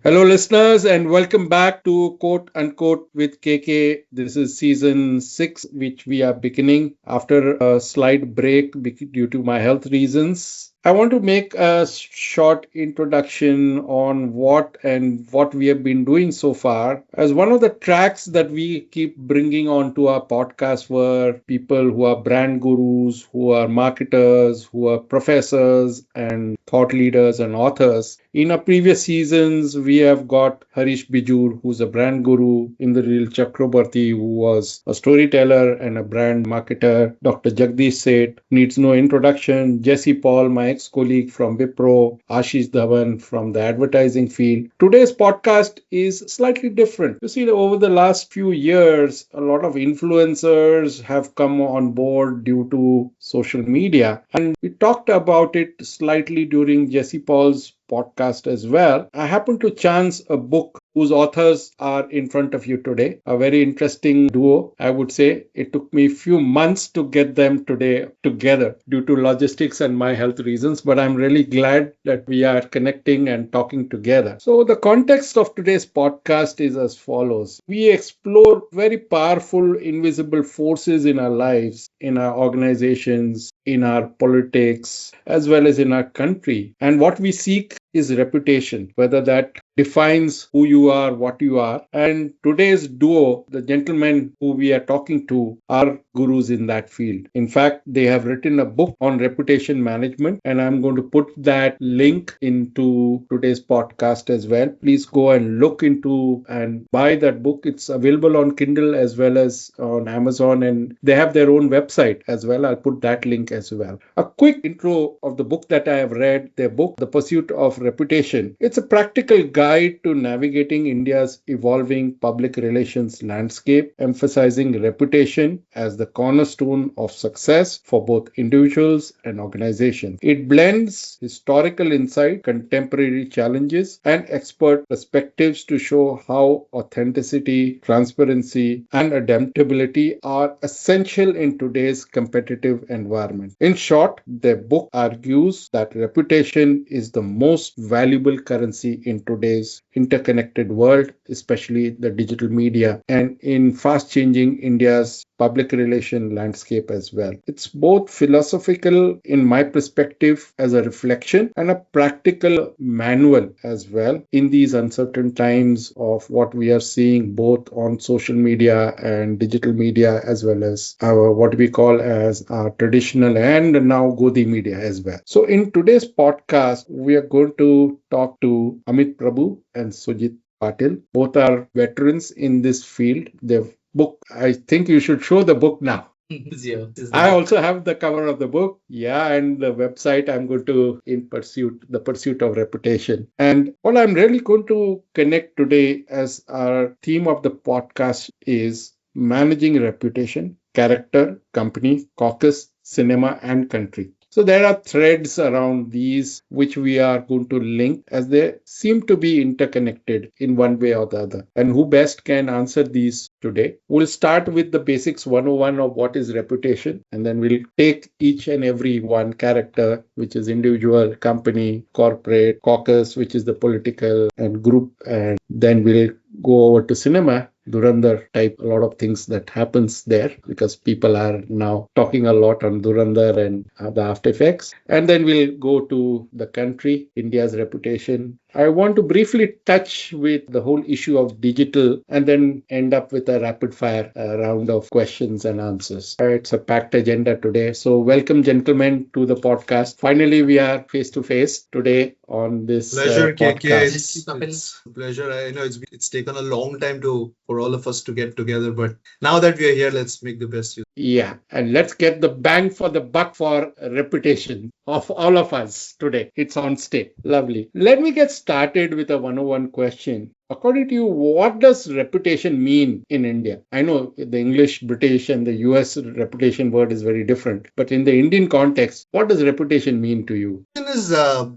Hello, listeners, and welcome back to Quote Unquote with KK. This is season 6, which we are beginning after a slight break due to my health reasons. I want to make a short introduction on what we have been doing so far. As one of the tracks that we keep bringing onto our podcast were people who are brand gurus, who are marketers, who are professors and thought leaders and authors. In our previous seasons, we have got Harish Bijur, who's a brand guru, Indrajit Chakraborty, who was a storyteller and a brand marketer, Dr. Jagdish Seth, needs no introduction, Jesse Paul, my ex-colleague from Wipro, Ashish Dhawan from the advertising field. Today's podcast is slightly different. You see, over the last few years, a lot of influencers have come on board due to social media, and we talked about it slightly during Jesse Paul's podcast as well. I happened to chance a book whose authors are in front of you today. A very interesting duo, I would say. It took me a few months to get them today together due to logistics and my health reasons, but I'm really glad that we are connecting and talking together. So the context of today's podcast is as follows. We explore very powerful invisible forces in our lives, in our organizations, in our politics, as well as in our country. And what we seek is reputation, whether that defines who you are, what you are. And today's duo, the gentlemen who we are talking to, are gurus in that field. In fact, they have written a book on reputation management, and I'm going to put that link into today's podcast as well. Please go and look into and buy that book. It's available on Kindle as well as on Amazon, and they have their own website as well. I'll put that link as well. A quick intro of the book that I have read, their book, The Pursuit of Reputation. It's a practical guide to navigating India's evolving public relations landscape, emphasizing reputation as the cornerstone of success for both individuals and organizations. It blends historical insight, contemporary challenges, and expert perspectives to show how authenticity, transparency, and adaptability are essential in today's competitive environment. In short, their book argues that reputation is the most valuable currency in today's interconnected world, especially the digital media, and in fast changing India's public relation landscape as well. It's both philosophical in my perspective as a reflection and a practical manual as well in these uncertain times of what we are seeing both on social media and digital media, as well as our what we call as our traditional and now Godi media as well. So in today's podcast, we are going to talk to Amit Prabhu and Sujit Patil. Both are veterans in this field. They've book. I think you should show the book now. I also have the cover of the book. Yeah, and the website I'm going to the pursuit of reputation. And what I'm really going to connect today as our theme of the podcast is managing reputation, character, company, caucus, cinema, and country. So there are threads around these which we are going to link as they seem to be interconnected in one way or the other. And who best can answer these today? We'll start with the basics 101 of what is reputation, and then we'll take each and every one character, which is individual, company, corporate, caucus, which is the political and group, and then we'll go over to cinema, Durandar type, a lot of things that happens there because people are now talking a lot on Durandar and the after effects. And then we'll go to the country, India's reputation. I want to briefly touch with the whole issue of digital and then end up with a rapid fire round of questions and answers. It's a packed agenda today. So welcome, gentlemen, to the podcast. Finally, we are face to face today on this Pleasure, KK. podcast. It's a pleasure. I know it's taken a long time for all of us to get together, but now that we are here, let's make the best use. Yeah, and let's get the bang for the buck for reputation of all of us today. It's on stake. Lovely. Let me get started with a 101 question. According to you, what does reputation mean in India? I know the English, British, and the US reputation word is very different, but in the Indian context, what does reputation mean to you? Is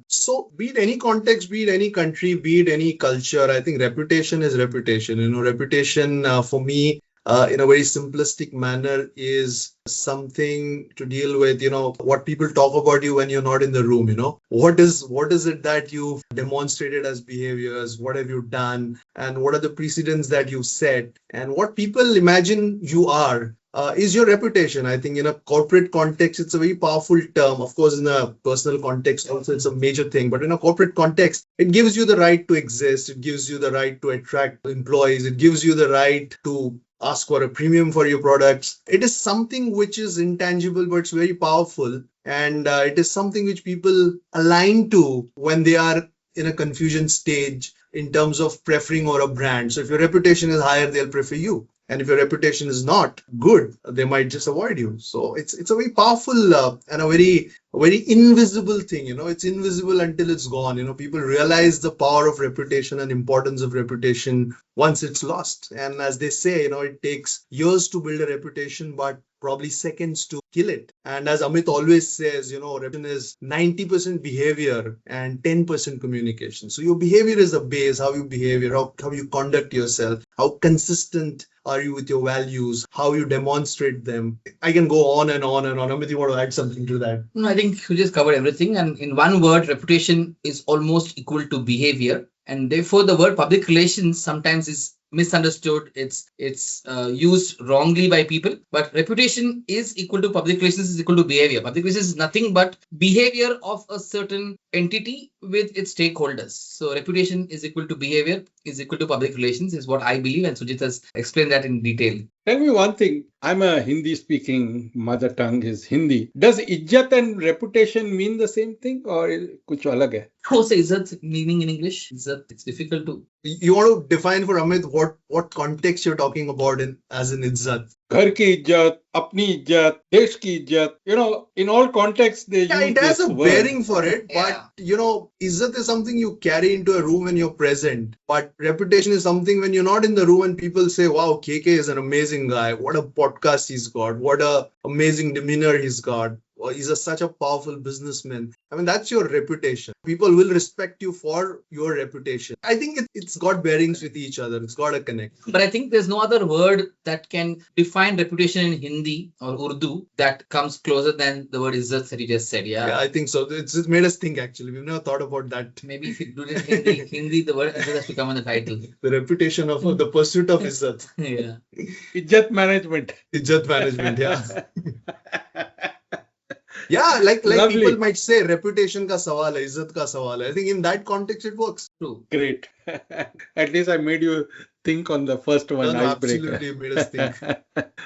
so be it any context, be it any country, be it any culture, I think reputation is reputation. Reputation for me, in a very simplistic manner, is something to deal with, what people talk about you when you're not in the room. What is it that you've demonstrated as behaviors? What have you done? And what are the precedents that you've set? And what people imagine you are. Is your reputation. I think in a corporate context, it's a very powerful term. Of course, in a personal context, also it's a major thing. But in a corporate context, it gives you the right to exist. It gives you the right to attract employees. It gives you the right to ask for a premium for your products. It is something which is intangible, but it's very powerful. And it is something which people align to when they are in a confusion stage in terms of preferring or a brand. So if your reputation is higher, they'll prefer you. And if your reputation is not good, they might just avoid you. So it's a very powerful and a very invisible thing. It's invisible until it's gone. People realize the power of reputation and importance of reputation once it's lost. And as they say, it takes years to build a reputation, but probably seconds to kill it. And as Amit always says, reputation is 90% behavior and 10% communication. So your behavior is the base, how you behave, how you conduct yourself, how consistent are you with your values, how you demonstrate them. I can go on and on and on. Amit, you want to add something to that? No, I think you just covered everything. And in one word, reputation is almost equal to behavior. And therefore, the word public relations sometimes is misunderstood. It's used wrongly by people. But reputation is equal to public relations is equal to behavior. Public relations is nothing but behavior of a certain entity with its stakeholders. So reputation is equal to behavior is equal to public relations is what I believe. And Sujit has explained that in detail. Tell me one thing. I'm a Hindi speaking, mother tongue is Hindi. Does izzat and reputation mean the same thing or kuch alag hai? How say izzat meaning in English? Izzat, it's difficult to. You want to define for Amit what context you're talking about as in izzat? घर की इज्जत, अपनी इज्जत, देश की इज्जत. In all contexts they use it has this a word. bearing for it, but izzat is something you carry into a room when you're present. But reputation is something when you're not in the room and people say, wow, KK is an amazing guy. What a podcast he's got. What a amazing demeanor he's got. He's such a powerful businessman. I mean, that's your reputation. People will respect you for your reputation. I think it's got bearings with each other. It's got a connect. But I think there's no other word that can define reputation in Hindi or Urdu that comes closer than the word izzat that you just said. Yeah, I think so. It's made us think, actually. We've never thought about that. Maybe if you do it in Hindi, the word izzat has to come on the title. The reputation of the pursuit of izzat. Yeah. Izzat management. Izzat management, yeah. Yeah, like people might say, reputation ka sawal hai, izzat ka sawal hai. I think in that context it works. True. Great. At least I made you think on the first one. No, absolutely made us think.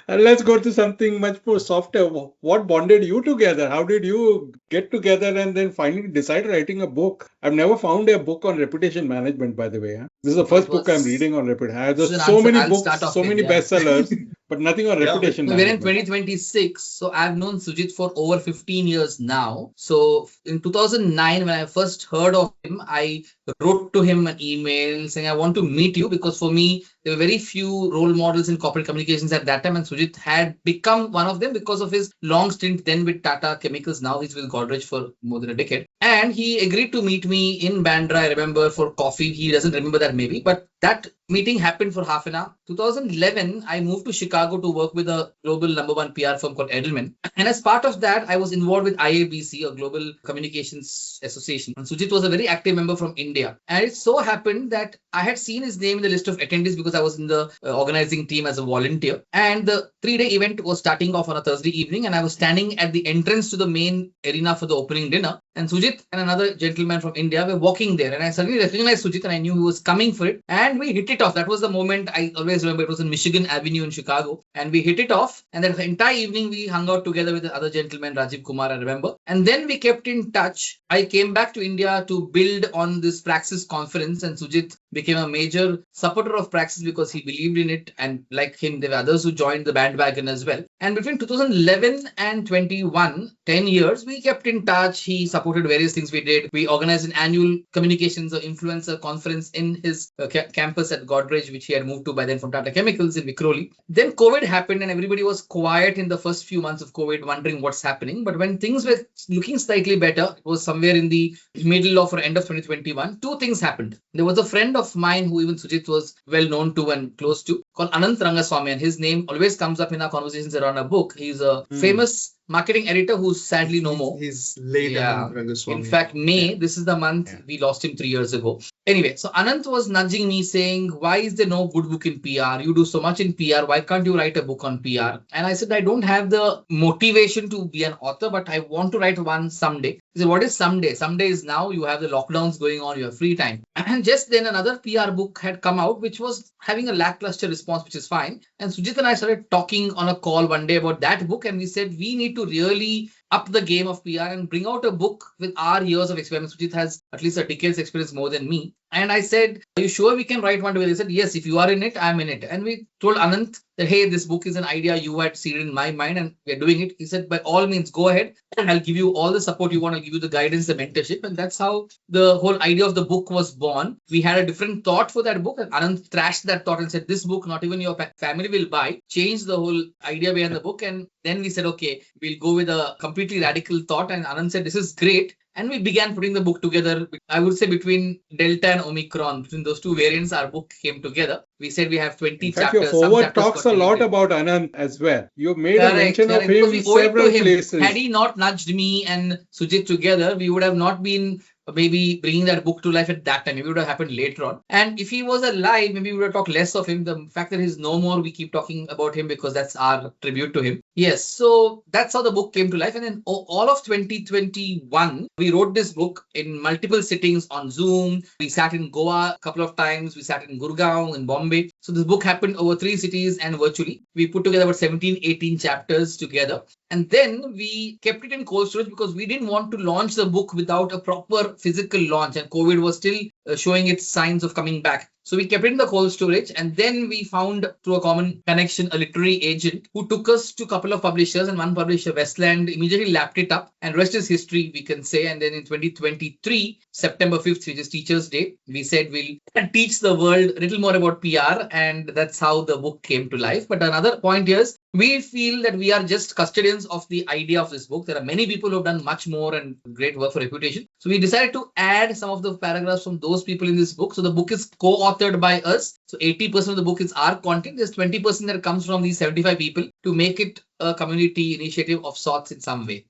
And let's go to something much more softer. What bonded you together? How did you get together and then finally decide writing a book? I've never found a book on reputation management, by the way. This is the first book I'm reading on reputation. There's so many books, so many bestsellers, but nothing on reputation We're in management. 2026, so I've known Sujit for over 15 years now. So in 2009, when I first heard of him, I wrote to him an email saying, I want to meet you, because for me, there were very few role models in corporate communications at that time, and Sujit had become one of them because of his long stint then with Tata Chemicals. Now he's with Godrej for more than a decade. And he agreed to meet me in Bandra, I remember, for coffee. He doesn't remember that maybe, but that meeting happened for half an hour. 2011, I moved to Chicago to work with a global #1 PR firm called Edelman. And as part of that, I was involved with IABC, a global communications association. And Sujit was a very active member from India. And it so happened that I had seen his name in the list of attendees because I was in the organizing team as a volunteer. And the 3-day event was starting off on a Thursday evening. And I was standing at the entrance to the main arena for the opening dinner. And Sujit and another gentleman from India were walking there. And I suddenly recognized Sujit and I knew he was coming for it. And we hit it off. That was the moment I always remember. It was in Michigan Avenue in Chicago. And we hit it off. And that entire evening we hung out together with the other gentleman, Rajiv Kumar, I remember. And then we kept in touch. I came back to India to build on this Praxis conference. And Sujit became a major supporter of Praxis because he believed in it. And like him, there were others who joined the bandwagon as well. And between 2011 and 21, 10 years, we kept in touch. He supported various things we did. We organized an annual communications or influencer conference in his campus at Godrej, which he had moved to by then from Tata Chemicals in Vikhroli. Then COVID happened and everybody was quiet in the first few months of COVID, wondering what's happening. But when things were looking slightly better, it was somewhere in the middle of or end of 2021, two things happened. There was a friend of mine who even Sujit was well known to and close to, called Anant Rangaswamy. And his name always comes up in our conversations around a book. He's a famous marketing editor who's sadly no more. He's late. Yeah. Anant Rangaswamy. In fact, May, this is the month we lost him 3 years ago. Anyway, so Anant was nudging me saying, why is there no good book in PR? You do so much in PR. Why can't you write a book on PR? And I said, I don't have the motivation to be an author, but I want to write one someday. He said, what is someday? Someday is now. You have the lockdowns going on. You have free time. And just then another PR book had come out, which was having a lackluster response, which is fine. And Sujit and I started talking on a call one day about that book. And we said, we need to really up the game of PR and bring out a book with our years of experience. Sujit has at least a decade's experience more than me. And I said, are you sure we can write one together? They said, yes, if you are in it, I'm in it. And we told Anant that, hey, this book is an idea you had seeded in my mind and we're doing it. He said, by all means, go ahead and I'll give you all the support you want. I'll give you the guidance, the mentorship. And that's how the whole idea of the book was born. We had a different thought for that book and Anant trashed that thought and said, this book, not even your family will buy. Changed the whole idea behind the book. And then we said, okay, we'll go with a completely radical thought. And Anand said, this is great. And we began putting the book together. I would say between Delta and Omicron, between those two variants, our book came together. We said we have 20 In fact, chapters. your forward talks a lot about Anand as well. You made a mention of him we owe it several to him. places. Had he not nudged me and Sujit together, we would have not been maybe bringing that book to life at that time. Maybe it would have happened later on. And if he was alive, maybe we would have talked less of him. The fact that he's no more, we keep talking about him because that's our tribute to him. Yes, so that's how the book came to life. And then all of 2021, we wrote this book in multiple sittings on Zoom. We sat in Goa a couple of times. We sat in Gurgaon, in Bombay. So this book happened over 3 cities and virtually. We put together about 17, 18 chapters together. And then we kept it in cold storage because we didn't want to launch the book without a proper physical launch. And COVID was still showing its signs of coming back. So we kept it in the cold storage. And then we found, through a common connection, a literary agent who took us to a couple of publishers. And one publisher, Westland, immediately lapped it up. And rest is history, we can say. And then in 2023, September 5th, which is Teachers' Day, we said we'll teach the world a little more about PR. And that's how the book came to life. But another point here is, we feel that we are just custodians of the idea of this book. There are many people who have done much more and great work for reputation. So we decided to add some of the paragraphs from those people in this book. So the book is co-authored by us. So 80% of the book is our content. There's 20% that comes from these 75 people to make it a community initiative of sorts in some way.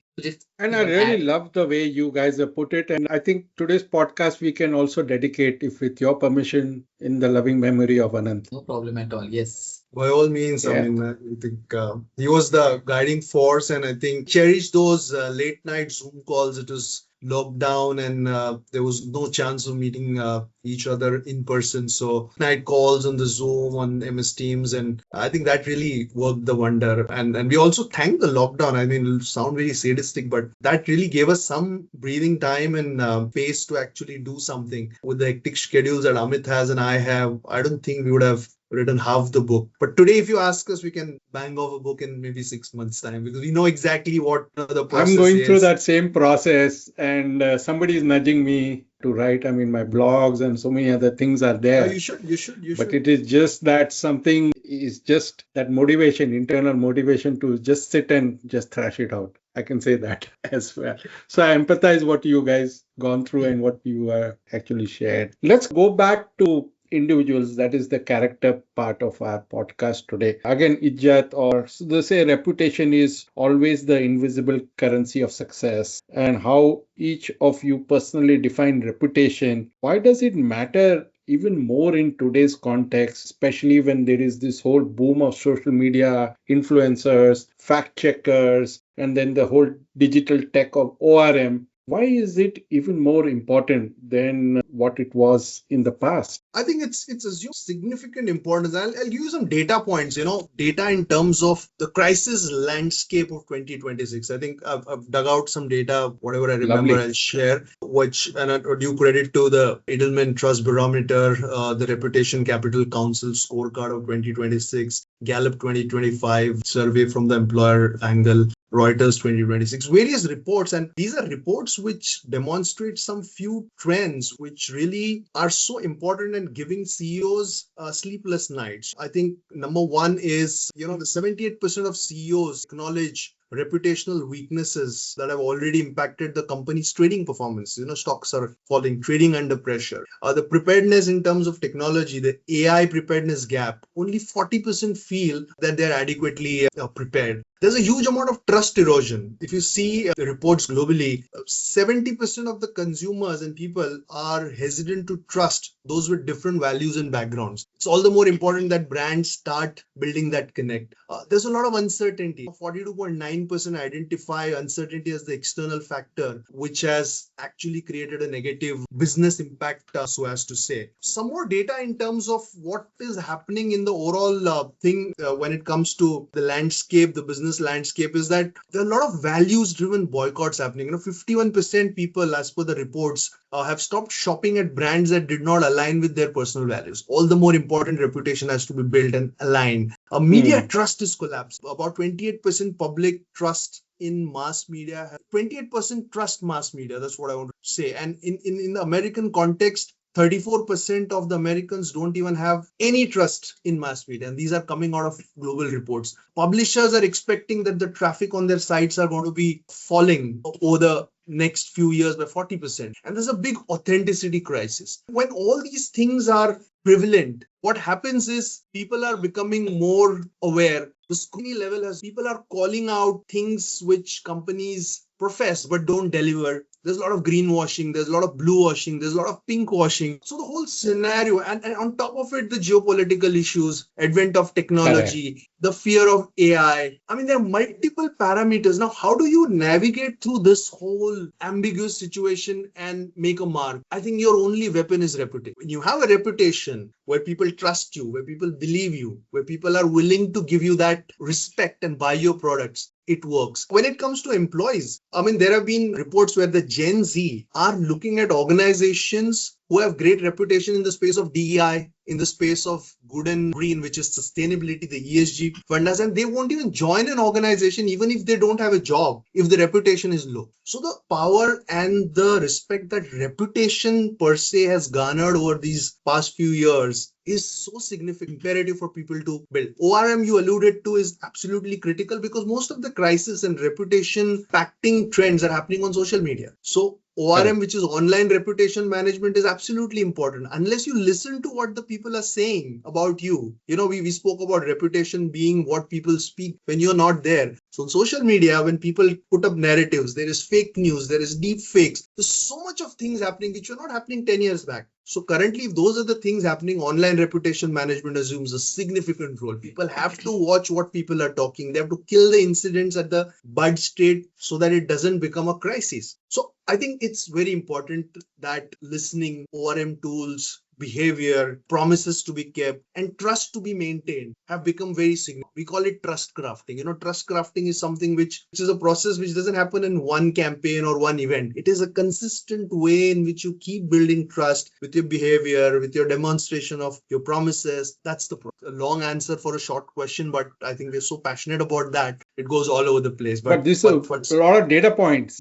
And I really love the way you guys have put it. And I think today's podcast we can also dedicate, if with your permission, in the loving memory of Anand. No problem at all. Yes. By all means, I mean, I think he was the guiding force, and I think cherish those late night Zoom calls. It was lockdown and there was no chance of meeting each other in person. So night calls on the Zoom, on MS Teams, and I think that really worked the wonder. And we also thank the lockdown. I mean, it'll sound very sadistic, but that really gave us some breathing time and space to actually do something. With the hectic schedules that Amit has and I have, I don't think we would have written half the book. But today, if you ask us, we can bang off a book in maybe 6 months' time because we know exactly what the process is. I'm going through that same process, and somebody is nudging me to write. I mean, my blogs and so many other things are there. No, you should. But it is just that something is just that motivation, internal motivation to just sit and just thrash it out. I can say that as well. So I empathize what you guys gone through and what you actually shared. Let's go back to individuals. That is the character part of our podcast today. Again, Ijjat, or so they say reputation is always the invisible currency of success, and how each of you personally define reputation. Why does it matter even more in today's context, especially when there is this whole boom of social media influencers, fact checkers, and then the whole digital tech of ORM? Why is it even more important than what it was in the past? I think it's assumed significant importance. I'll give you some data points, data in terms of the crisis landscape of 2026. I think I've dug out some data, whatever I remember, I'll share, and I due credit to the Edelman Trust Barometer, the Reputation Capital Council scorecard of 2026, Gallup 2025 survey from the employer angle, Reuters 2026, various reports. And these are reports which demonstrate some few trends which really are so important in giving CEOs sleepless nights. I think number one is, the 78% of CEOs acknowledge reputational weaknesses that have already impacted the company's trading performance. Stocks are falling, trading under pressure. The preparedness in terms of technology, the AI preparedness gap, only 40% feel that they're adequately prepared. There's a huge amount of trust erosion. If you see reports globally, 70% of the consumers and people are hesitant to trust those with different values and backgrounds. It's all the more important that brands start building that connect. There's a lot of uncertainty. 42.9% identify uncertainty as the external factor, which has actually created a negative business impact, so as to say. Some more data in terms of what is happening in the overall thing when it comes to the landscape, the business landscape, is that there are a lot of values driven boycotts happening. 51% people, as per the reports, have stopped shopping at brands that did not align with their personal values. All the more important, reputation has to be built and aligned. Media trust is collapsed. About 28% public trust in mass media. 28% trust mass media. That's what I want to say. And in the American context, 34% of the Americans don't even have any trust in mass media. And these are coming out of global reports. Publishers are expecting that the traffic on their sites are going to be falling over the next few years by 40%. And there's a big authenticity crisis. When all these things are prevalent, what happens is people are becoming more aware. The scrutiny level has people are calling out things which companies profess but don't deliver. There's a lot of greenwashing, there's a lot of blue washing, there's a lot of pink washing. So the whole scenario, and on top of it, the geopolitical issues, advent of technology, the fear of AI. I mean, there are multiple parameters. Now, how do you navigate through this whole ambiguous situation and make a mark? I think your only weapon is reputation. When you have a reputation where people trust you, where people believe you, where people are willing to give you that respect and buy your products, it works. When it comes to employees, I mean, there have been reports where the Gen Z are looking at organizations who have great reputation in the space of DEI, in the space of good and green, which is sustainability, the ESG fundas, and they won't even join an organization even if they don't have a job, if the reputation is low. So the power and the respect that reputation per se has garnered over these past few years is so significant, imperative for people to build. ORM you alluded to is absolutely critical because most of the crisis and reputation impacting trends are happening on social media. So ORM, which is online reputation management, is absolutely important. Unless you listen to what the people are saying about you. We spoke about reputation being what people speak when you're not there. So on social media, when people put up narratives, there is fake news, there is deep fakes. There's so much of things happening which were not happening 10 years back. So currently, if those are the things happening, online reputation management assumes a significant role. People have to watch what people are talking. They have to kill the incidents at the bud state so that it doesn't become a crisis. So I think it's very important that listening, ORM tools, behavior, promises to be kept, and trust to be maintained have become very significant. We call it trust crafting. Trust crafting is something which is a process which doesn't happen in one campaign or one event. It is a consistent way in which you keep building trust with your behavior, with your demonstration of your promises. That's the process. A long answer for a short question, but I think we're so passionate about that. It goes all over the place. But this is a lot of data points.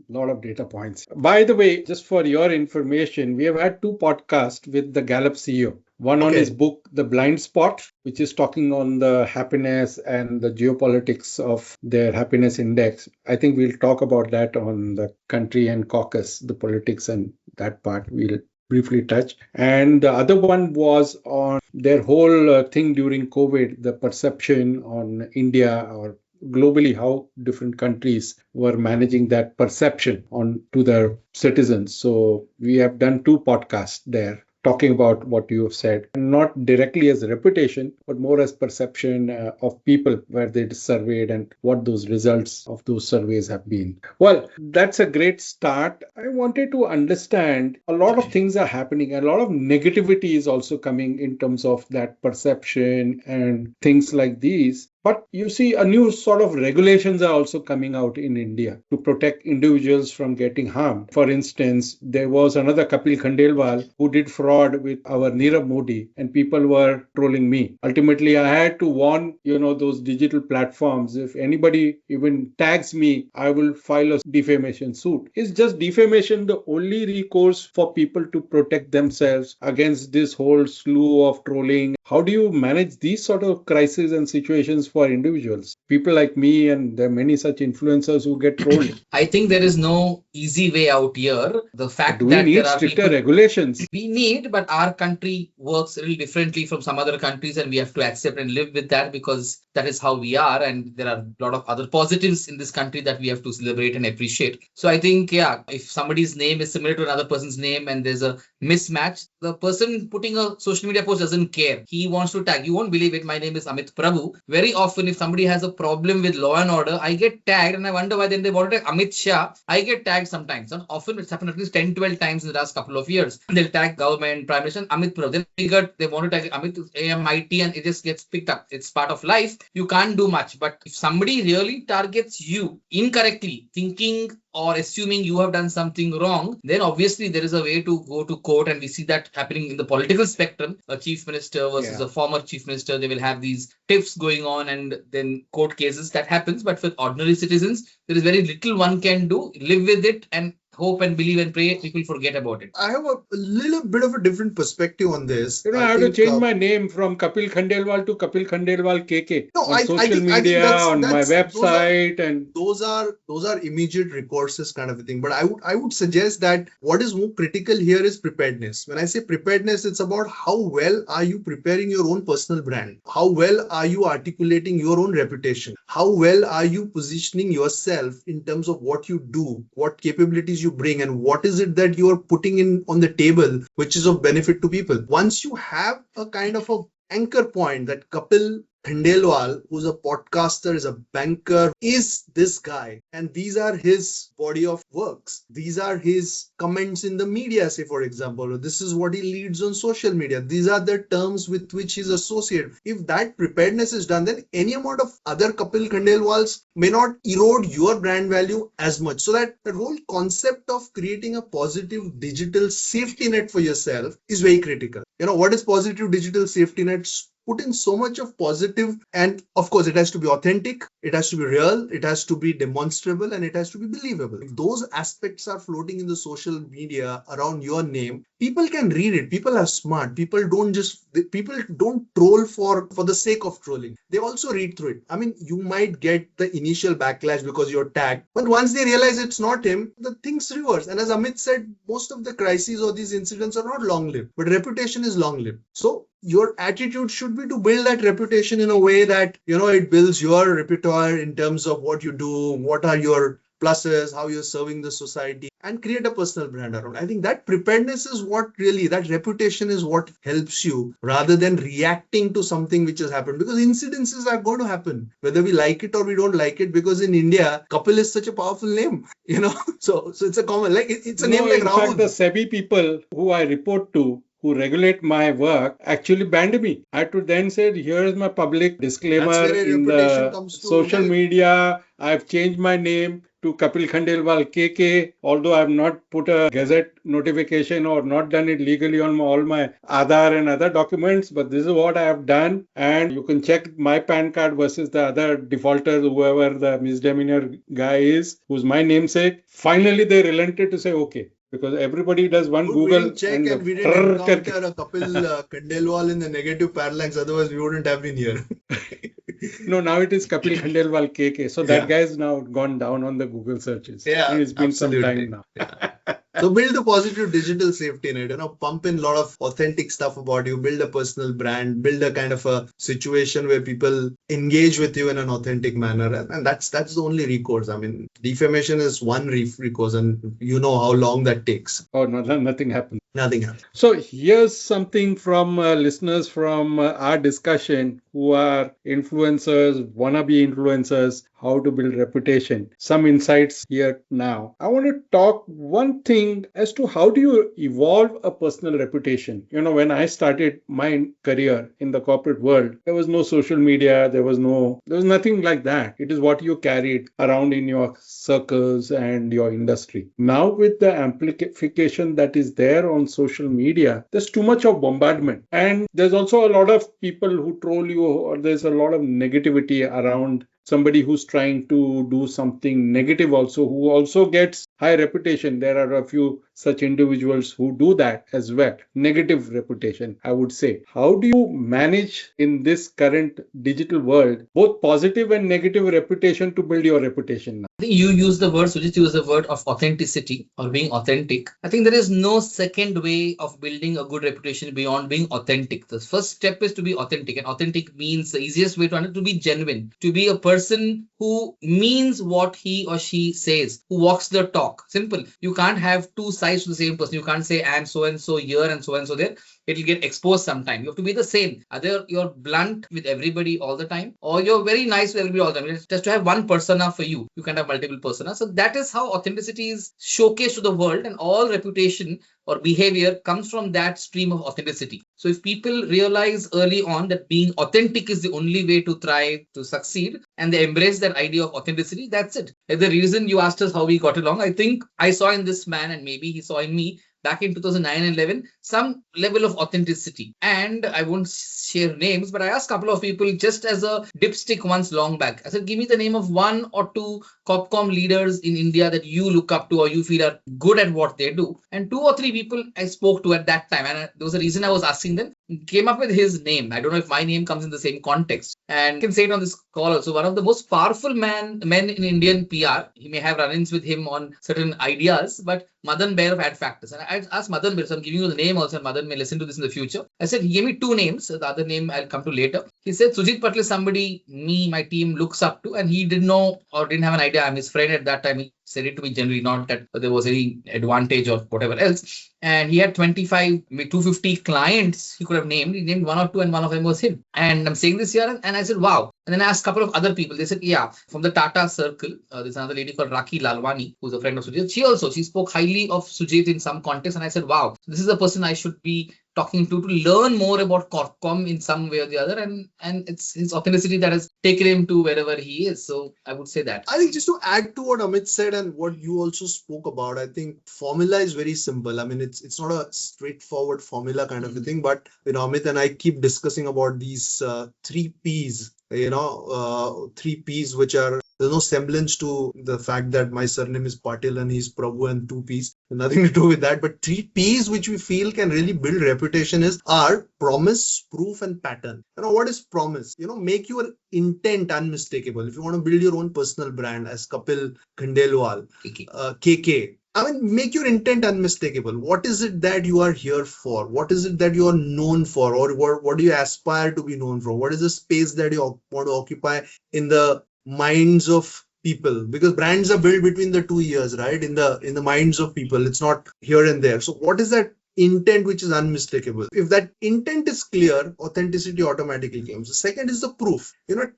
By the way, just for your information, we have had 2 podcasts with the Gallup CEO. One on his book, The Blind Spot, which is talking on the happiness and the geopolitics of their happiness index. I think we'll talk about that on the country and caucus, the politics and that part we'll briefly touch. And the other one was on their whole thing during COVID, the perception on India or globally, how different countries were managing that perception on to their citizens. So we have done 2 podcasts there talking about what you have said, not directly as a reputation, but more as perception of people where they surveyed and what those results of those surveys have been. Well, that's a great start. I wanted to understand a lot of things are happening. A lot of negativity is also coming in terms of that perception and things like these. But you see, a new sort of regulations are also coming out in India to protect individuals from getting harmed. For instance, there was another Kapil Khandelwal who did fraud with our Nirav Modi, and people were trolling me. Ultimately, I had to warn, those digital platforms. If anybody even tags me, I will file a defamation suit. Is just defamation the only recourse for people to protect themselves against this whole slew of trolling? How do you manage these sort of crises and situations for individuals. People like me, and there are many such influencers who get trolled. I think there is no easy way out here. The fact Do we that need there are stricter people regulations? we need, but our country works a little differently from some other countries, and we have to accept and live with that because that is how we are. And there are a lot of other positives in this country that we have to celebrate and appreciate. So I think, yeah, if somebody's name is similar to another person's name and there's a mismatch, the person putting a social media post doesn't care. He wants to tag. You won't believe it. My name is Amit Prabhu. Very often, if somebody has a problem with law and order, I get tagged and I wonder why then they want to tag Amit Shah. I get tagged sometimes. And often it's happened at least 10, 12 times in the last couple of years. They'll tag government, prime minister, Amit Prabhu. Then figured they want to tag Amit AMIT and it just gets picked up. It's part of life. You can't do much. But if somebody really targets you incorrectly, thinking or assuming you have done something wrong, then obviously there is a way to go to court, and we see that happening in the political spectrum. A chief minister versus a former chief minister, they will have these tiffs going on and then court cases. That happens. But for ordinary citizens, there is very little one can do. Live with it and hope and believe and pray people forget about it. I have a little bit of a different perspective on this. I have to change my name from Kapil Khandelwal to Kapil Khandelwal KK on social media, on my website, and those are immediate recourses kind of a thing. But I would suggest that what is more critical here is preparedness. When I say preparedness, it's about how well are you preparing your own personal brand? How well are you articulating your own reputation? How well are you positioning yourself in terms of what you do, what capabilities you bring, and what is it that you are putting in on the table which is of benefit to people? Once you have a kind of a anchor point that Kapil Khandelwal, who's a podcaster, is a banker, is this guy, and these are his body of works. These are his comments in the media, say for example, this is what he leads on social media. These are the terms with which he's associated. If that preparedness is done, then any amount of other Kapil Khandelwals may not erode your brand value as much. So that the whole concept of creating a positive digital safety net for yourself is very critical. What is positive digital safety nets? Put in so much of positive, and of course it has to be authentic, it has to be real, it has to be demonstrable, and it has to be believable. If those aspects are floating in the social media around your name, people can read it. People are smart. People don't troll for the sake of trolling. They also read through it. I mean, you might get the initial backlash because you're tagged, but once they realize it's not him, the things reverse. And as Amit said, most of the crises or these incidents are not long-lived, but reputation is long-lived. So your attitude should be to build that reputation in a way that, it builds your repertoire in terms of what you do, what are your pluses, how you're serving the society, and create a personal brand around. I think that preparedness is that reputation is what helps you rather than reacting to something which has happened, because incidences are going to happen, whether we like it or we don't like it, because in India, Kapil is such a powerful name, so it's a common, it's a name like Rahul. In fact, the SEBI people who I report to, who regulate my work, actually banned me. I had to then say, here is my public disclaimer in the social media. I've changed my name to Kapil Khandelwal KK, although I've not put a gazette notification or not done it legally on all my Aadhaar and other documents, but this is what I have done. And you can check my PAN card versus the other defaulters, whoever the misdemeanor guy is, who's my namesake. Finally, they relented to say, okay. Because everybody does one Google check and we didn't encounter a Kapil Khandelwal in the negative parlance, otherwise we wouldn't have been here. No, now it is Kapil Khandelwal KK. So that guy has now gone down on the Google searches. Yeah, and it's been some time now. Yeah. So build a positive digital safety net, pump in a lot of authentic stuff about you, build a personal brand, build a kind of a situation where people engage with you in an authentic manner. And that's the only recourse. I mean, defamation is one recourse, and you know how long that takes. Oh, no, nothing happens. Nothing happens. So here's something from listeners from our discussion who are influencers, wannabe influencers, how to build reputation. Some insights here now. I want to talk one thing as to how do you evolve a personal reputation. When I started my career in the corporate world, there was no social media, there was nothing like that. It is what you carried around in your circles and your industry. Now with the amplification that is there on social media, there's too much of bombardment. And there's also a lot of people who troll you, or there's a lot of negativity around somebody who's trying to do something negative also, who also gets high reputation. There are a few such individuals who do that as well. Negative reputation, I would say. How do you manage in this current digital world both positive and negative reputation to build your reputation now? I think you use the word, Sujit used the word of authenticity or being authentic. I think there is no second way of building a good reputation beyond being authentic. The first step is to be authentic, and authentic means the easiest way to understand to be genuine, to be a person who means what he or she says, who walks the talk. Simple. You can't have two sides to the same person. You can't say I'm so and so here and so there. It'll get exposed sometime. You have to be the same. Either you're blunt with everybody all the time, or you're very nice with everybody all the time. It's just to have one persona for you. You can't have multiple personas. So that is how authenticity is showcased to the world, and all reputation or behavior comes from that stream of authenticity. So if people realize early on that being authentic is the only way to try to succeed, and they embrace that idea of authenticity, that's it. Like the reason you asked us how we got along, I think I saw in this man, and maybe he saw in me, back in 2009 and 11, some level of authenticity. And I won't share names, but I asked a couple of people just as a dipstick once long back. I said, give me the name of one or two Copcom leaders in India that you look up to or you feel are good at what they do. And two or three people I spoke to at that time, and there was a reason I was asking them, came up with his name. I don't know if my name comes in the same context. And I can say it on this call also. One of the most powerful men in Indian PR. He may have run-ins with him on certain ideas, but Madan Baer of Ad Factors. And I asked Madan Baer, so I'm giving you the name also, and Madan may listen to this in the future. I said, he gave me two names. The other name I'll come to later. He said, Sujit Patel is somebody my team looks up to, and he didn't know or didn't have an idea. I'm his friend at that time. He said it to me generally, not that there was any advantage or whatever else. And he had 25, 250 clients he could have named. He named one or two, and one of them was him. And I'm saying this here, and I said, wow. And then I asked a couple of other people. They said, yeah, from the Tata circle, there's another lady called Rakhi Lalwani, who's a friend of Sujit. She spoke highly of Sujit in some context. And I said, wow, this is the person I should be talking to learn more about Corpcom in some way or the other. And it's his authenticity that has taken him to wherever he is. So I would say that. I think just to add to what Amit said and what you also spoke about, I think formula is very simple. I mean, it's not a straightforward formula kind of a thing, but Amit and I keep discussing about these three P's. Three P's, which are, there's no semblance to the fact that my surname is Patil and he's Prabhu, and two P's, nothing to do with that. But three P's which we feel can really build reputation are promise, proof, and pattern. What is promise? Make your intent unmistakable. If you want to build your own personal brand as Kapil Khandelwal, KK, I mean, make your intent unmistakable. What is it that you are here for? What is it that you are known for? Or what do you aspire to be known for? What is the space that you want to occupy in the minds of people? Because brands are built between the 2 years, right? In the minds of people. It's not here and there. So what is that intent which is unmistakable? If that intent is clear, authenticity automatically comes. The second is the proof.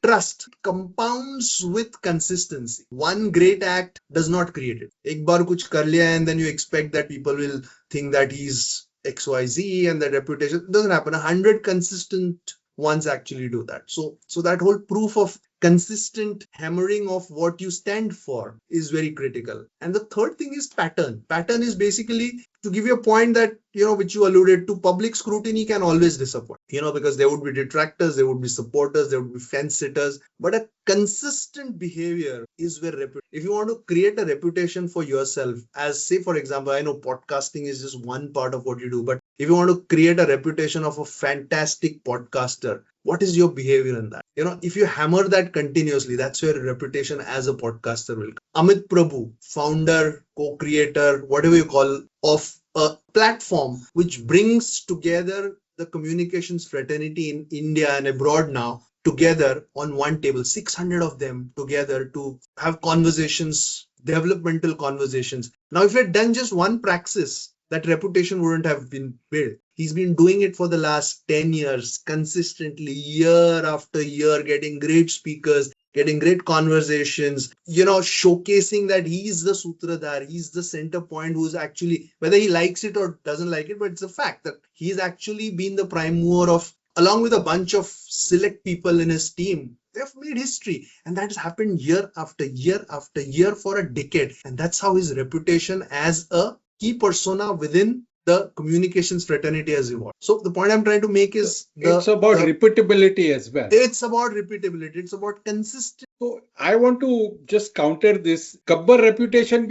Trust compounds with consistency. One great act does not create it. Ek baar kuch kar liya and then you expect that people will think that he's XYZ and that reputation. It doesn't happen. 100 consistent ones actually do that. So that whole proof of consistent hammering of what you stand for is very critical. And the third thing is pattern. Pattern is basically, to give you a point that, which you alluded to, public scrutiny can always disappoint, because there would be detractors, there would be supporters, there would be fence sitters, but a consistent behavior is where if you want to create a reputation for yourself, as say, for example, I know podcasting is just one part of what you do, but if you want to create a reputation of a fantastic podcaster, what is your behavior in that? If you hammer that continuously, that's where reputation as a podcaster will come. Amit Prabhu, founder, co-creator, whatever you call, of a platform which brings together the communications fraternity in India and abroad now together on one table, 600 of them together to have conversations, developmental conversations. Now, if he had done just one praxis, that reputation wouldn't have been built. He's been doing it for the last 10 years, consistently, year after year, getting great speakers, getting great conversations, showcasing that he's the sutradhar, he's the center point who's actually, whether he likes it or doesn't like it, but it's a fact that he's actually been the prime mover of, along with a bunch of select people in his team. They've made history, and that has happened year after year after year for a decade. And that's how his reputation as a key persona within the communications fraternity has evolved. So the point I'm trying to make is it's about repeatability as well. It's about repeatability. It's about consistency. So I want to just counter this. Gabbar reputation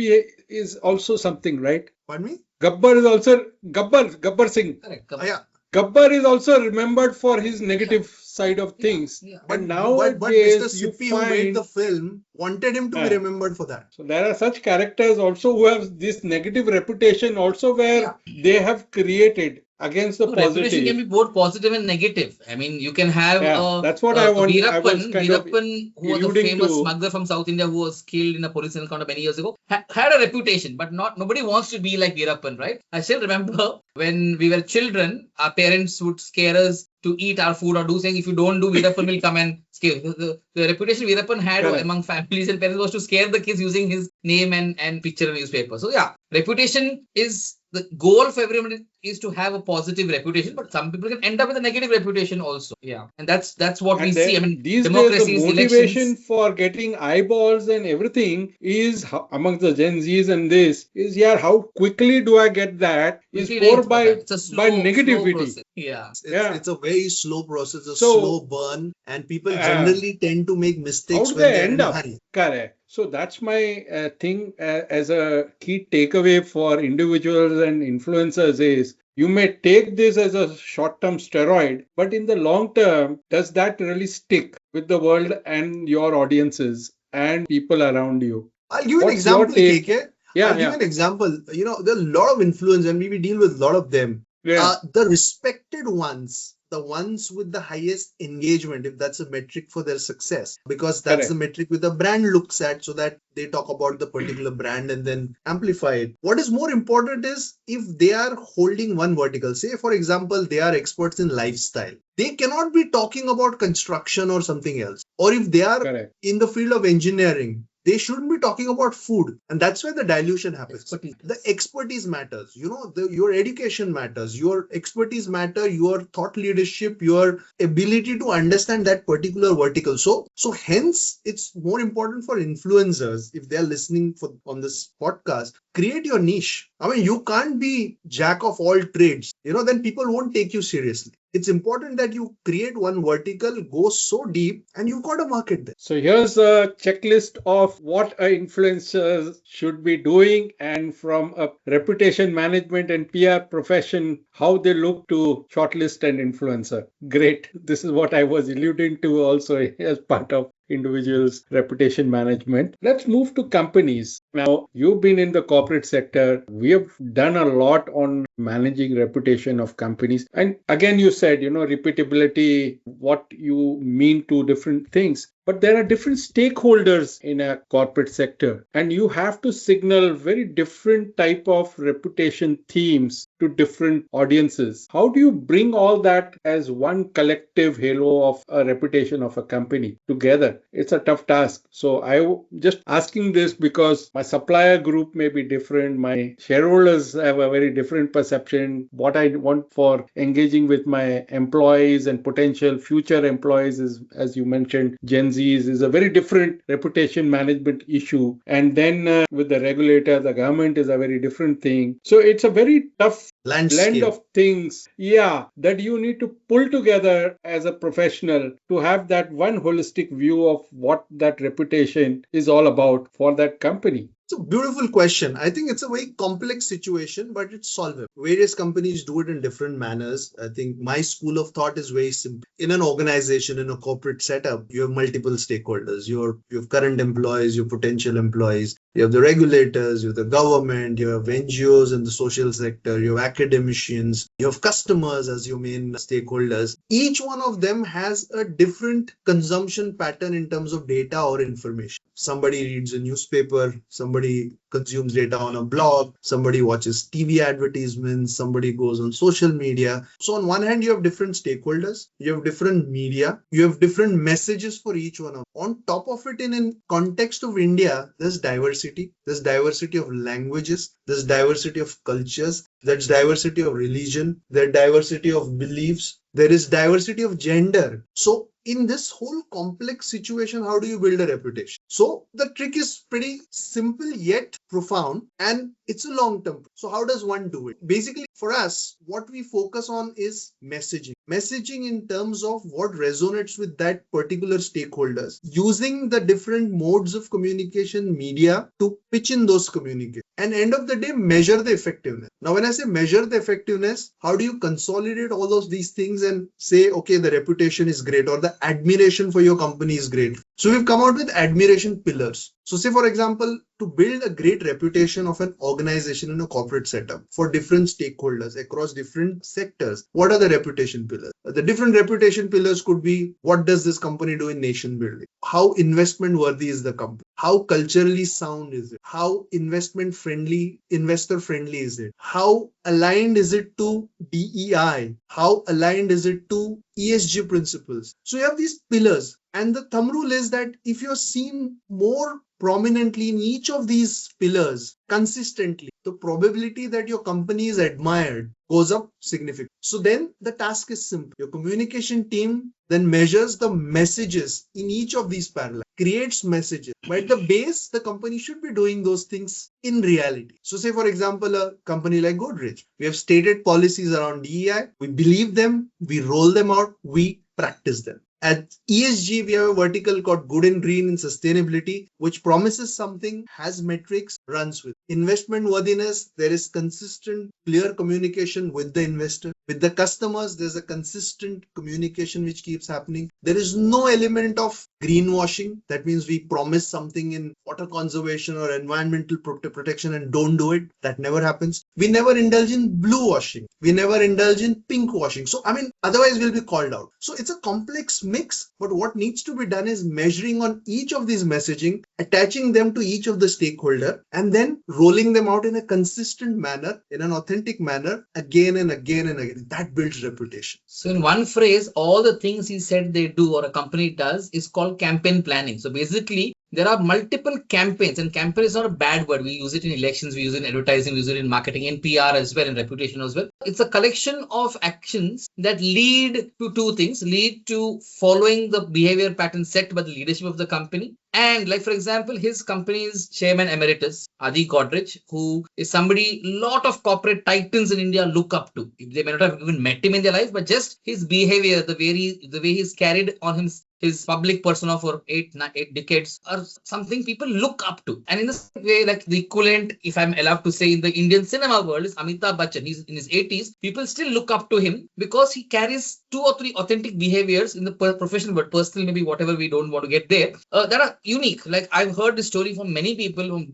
is also something, right? Pardon me? Gabbar is also Gabbar Singh. Correct. Yeah. Gabbar is also remembered for his negative side of things. Yeah. But nowadays, Mr. you Sippy, who made find the film, wanted him to be remembered for that. so there are such characters also who have this negative reputation also where they have created against the Reputation positive. can be both positive and negative. I mean, you can have that's what I want. Veerappan, I was kind of Veerappan, who was a alluding famous to. smuggler from South India who was killed in a police encounter many years ago, had a reputation, but nobody wants to be like Veerappan, right? I still remember when we were children, our parents would scare us to eat our food or do saying, if you don't do, Veerappan will come and scare you. The reputation Veerappan had among families and parents was to scare the kids using his name and picture in newspaper. So yeah, reputation is the goal for everyone is to have a positive reputation, but some people can end up with a negative reputation also. Yeah, and that's what we see. I mean, these democracy days the is motivation elections. for getting eyeballs and everything is amongst the Gen Zs and this is how quickly do I get that is more by negativity. Slow yeah, it's a very slow process, a slow burn, and people generally tend to make mistakes when they end up. Correct. So that's my thing as a key takeaway for individuals and influencers is you may take this as a short-term steroid, but in the long term, does that really stick with the world and your audiences and people around you? I'll give you an example, KK. Yeah, I'll give you an example. There are a lot of influencers and we deal with a lot of them. The respected ones, the ones with the highest engagement, if that's a metric for their success, because that's the metric with the brand looks at, so that they talk about the particular brand and then amplify it. What is more important is if they are holding one vertical, say for example, they are experts in lifestyle. They cannot be talking about construction or something else. Or if they are in the field of engineering, they shouldn't be talking about food. And that's where the dilution happens. The expertise matters. Your education matters. Your expertise matter. Your thought leadership, your ability to understand that particular vertical. So hence, it's more important for influencers, if they're listening on this podcast, create your niche. I mean, you can't be jack of all trades. Then people won't take you seriously. It's important that you create one vertical, go so deep, and you've got a market there. So here's a checklist of what an influencer should be doing, and from a reputation management and PR profession, how they look to shortlist an influencer. Great. This is what I was alluding to also as part of individuals' reputation management. Let's move to companies. Now, you've been in the corporate sector. We have done a lot on managing reputation of companies. And again, you said, repeatability, what you mean to different things. But there are different stakeholders in a corporate sector, and you have to signal very different type of reputation themes to different audiences. How do you bring all that as one collective halo of a reputation of a company together? It's a tough task. So I just asking this because my supplier group may be different. My shareholders have a very different perception. What I want for engaging with my employees and potential future employees is, as you mentioned, Gen Z is a very different reputation management issue. And then with the regulator, the government is a very different thing. So it's a very tough blend of things, that you need to pull together as a professional to have that one holistic view of what that reputation is all about for that company. It's a beautiful question. I think it's a very complex situation, but it's solvable. Various companies do it in different manners. I think my school of thought is very simple. In an organization, in a corporate setup, you have multiple stakeholders. You have current employees, your potential employees. You have the regulators, you have the government, you have NGOs in the social sector, you have academicians, you have customers as your main stakeholders. Each one of them has a different consumption pattern in terms of data or information. Somebody reads a newspaper, somebody consumes data on a blog, somebody watches TV advertisements, somebody goes on social media. So on one hand, you have different stakeholders, you have different media, you have different messages for each one of them. On top of it, in context of India, there's diversity. There's diversity of languages, there's diversity of cultures, there's diversity of religion, there's diversity of beliefs, there is diversity of gender. So in this whole complex situation, how do you build a reputation? So the trick is pretty simple, yet quite profound, and it's a long term. So how does one do it? Basically, for us, what we focus on is messaging. Messaging in terms of what resonates with that particular stakeholders, using the different modes of communication, media, to pitch in those communications. And end of the day, measure the effectiveness. Now, when I say measure the effectiveness, how do you consolidate all of these things and say, okay, the reputation is great or the admiration for your company is great? So we've come out with admiration pillars. So say, for example, to build a great reputation of an organization in a corporate setup for different stakeholders across different sectors, what are the reputation pillars? The different reputation pillars could be, what does this company do in nation building? How investment worthy is the company? How culturally sound is it? How investment friendly, investor friendly is it? How aligned is it to DEI? How aligned is it to ESG principles? So you have these pillars. And the thumb rule is that if you're seen more prominently in each of these pillars consistently, the probability that your company is admired goes up significantly. So then the task is simple. Your communication team then measures the messages in each of these parallels, creates messages. But at the base, the company should be doing those things in reality. So say, for example, a company like Godrej, we have stated policies around DEI. We believe them, we roll them out, we practice them. At ESG, we have a vertical called Good and Green in Sustainability, which promises something, has metrics, runs with. Investment worthiness, there is consistent, clear communication with the investor. With the customers, there's a consistent communication which keeps happening. There is no element of greenwashing. That means we promise something in water conservation or environmental protection and don't do it. That never happens. We never indulge in blue washing. We never indulge in pink washing. So, otherwise we'll be called out. So it's a complex mix, but what needs to be done is measuring on each of these messaging, attaching them to each of the stakeholder, and then rolling them out in a consistent manner, in an authentic manner, again and again and again. That builds reputation. So in one phrase, all the things he said they do or a company does is called campaign planning. So basically, there are multiple campaigns, and campaign is not a bad word. We use it in elections, we use it in advertising, we use it in marketing, in PR as well, in reputation as well. It's a collection of actions that lead to two things, lead to following the behavior pattern set by the leadership of the company. And like, for example, his company's chairman emeritus, Adi Godrej, who is somebody a lot of corporate titans in India look up to. They may not have even met him in their life, but just his behavior, the way he's carried on his public persona for eight decades are something people look up to. And in the same way, like the equivalent, if I'm allowed to say, in the Indian cinema world is Amitabh Bachchan. He's in his 80s. People still look up to him because he carries 2 or 3 authentic behaviors in the professional world, personal, maybe whatever, we don't want to get there, that are unique. Like I've heard this story from many people in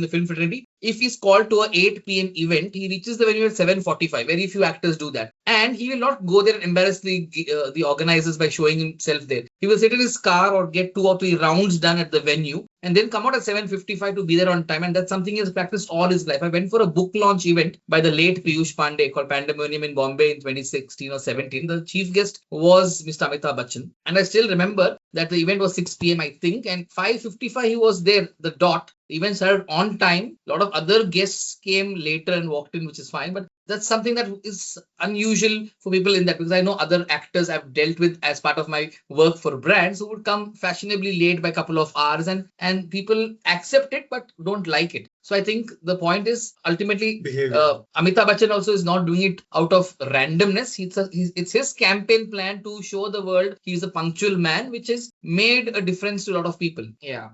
the film fraternity. If he's called to a 8 p.m. event, he reaches the venue at 7:45. Very few actors do that. And he will not go there and embarrass the organizers by showing himself there. He will sit in his car or get 2 or 3 rounds done at the venue and then come out at 7:55 to be there on time. And that's something he has practiced all his life. I went for a book launch event by the late Piyush Pandey called Pandemonium in Bombay in 2016 or 17. The chief guest was Mr. Amitabh Bachchan. And I still remember that the event was 6 p.m. I think, and 5:55 he was there, the dot. The event started on time. A lot of other guests came later and walked in, which is fine. But that's something that is unusual for people in that, because I know other actors I've dealt with as part of my work for brands who would come fashionably late by a couple of hours, and people accept it but don't like it. So I think the point is ultimately Amitabh Bachchan also is not doing it out of randomness. It's his campaign plan to show the world he's a punctual man, which has made a difference to a lot of people. Yeah.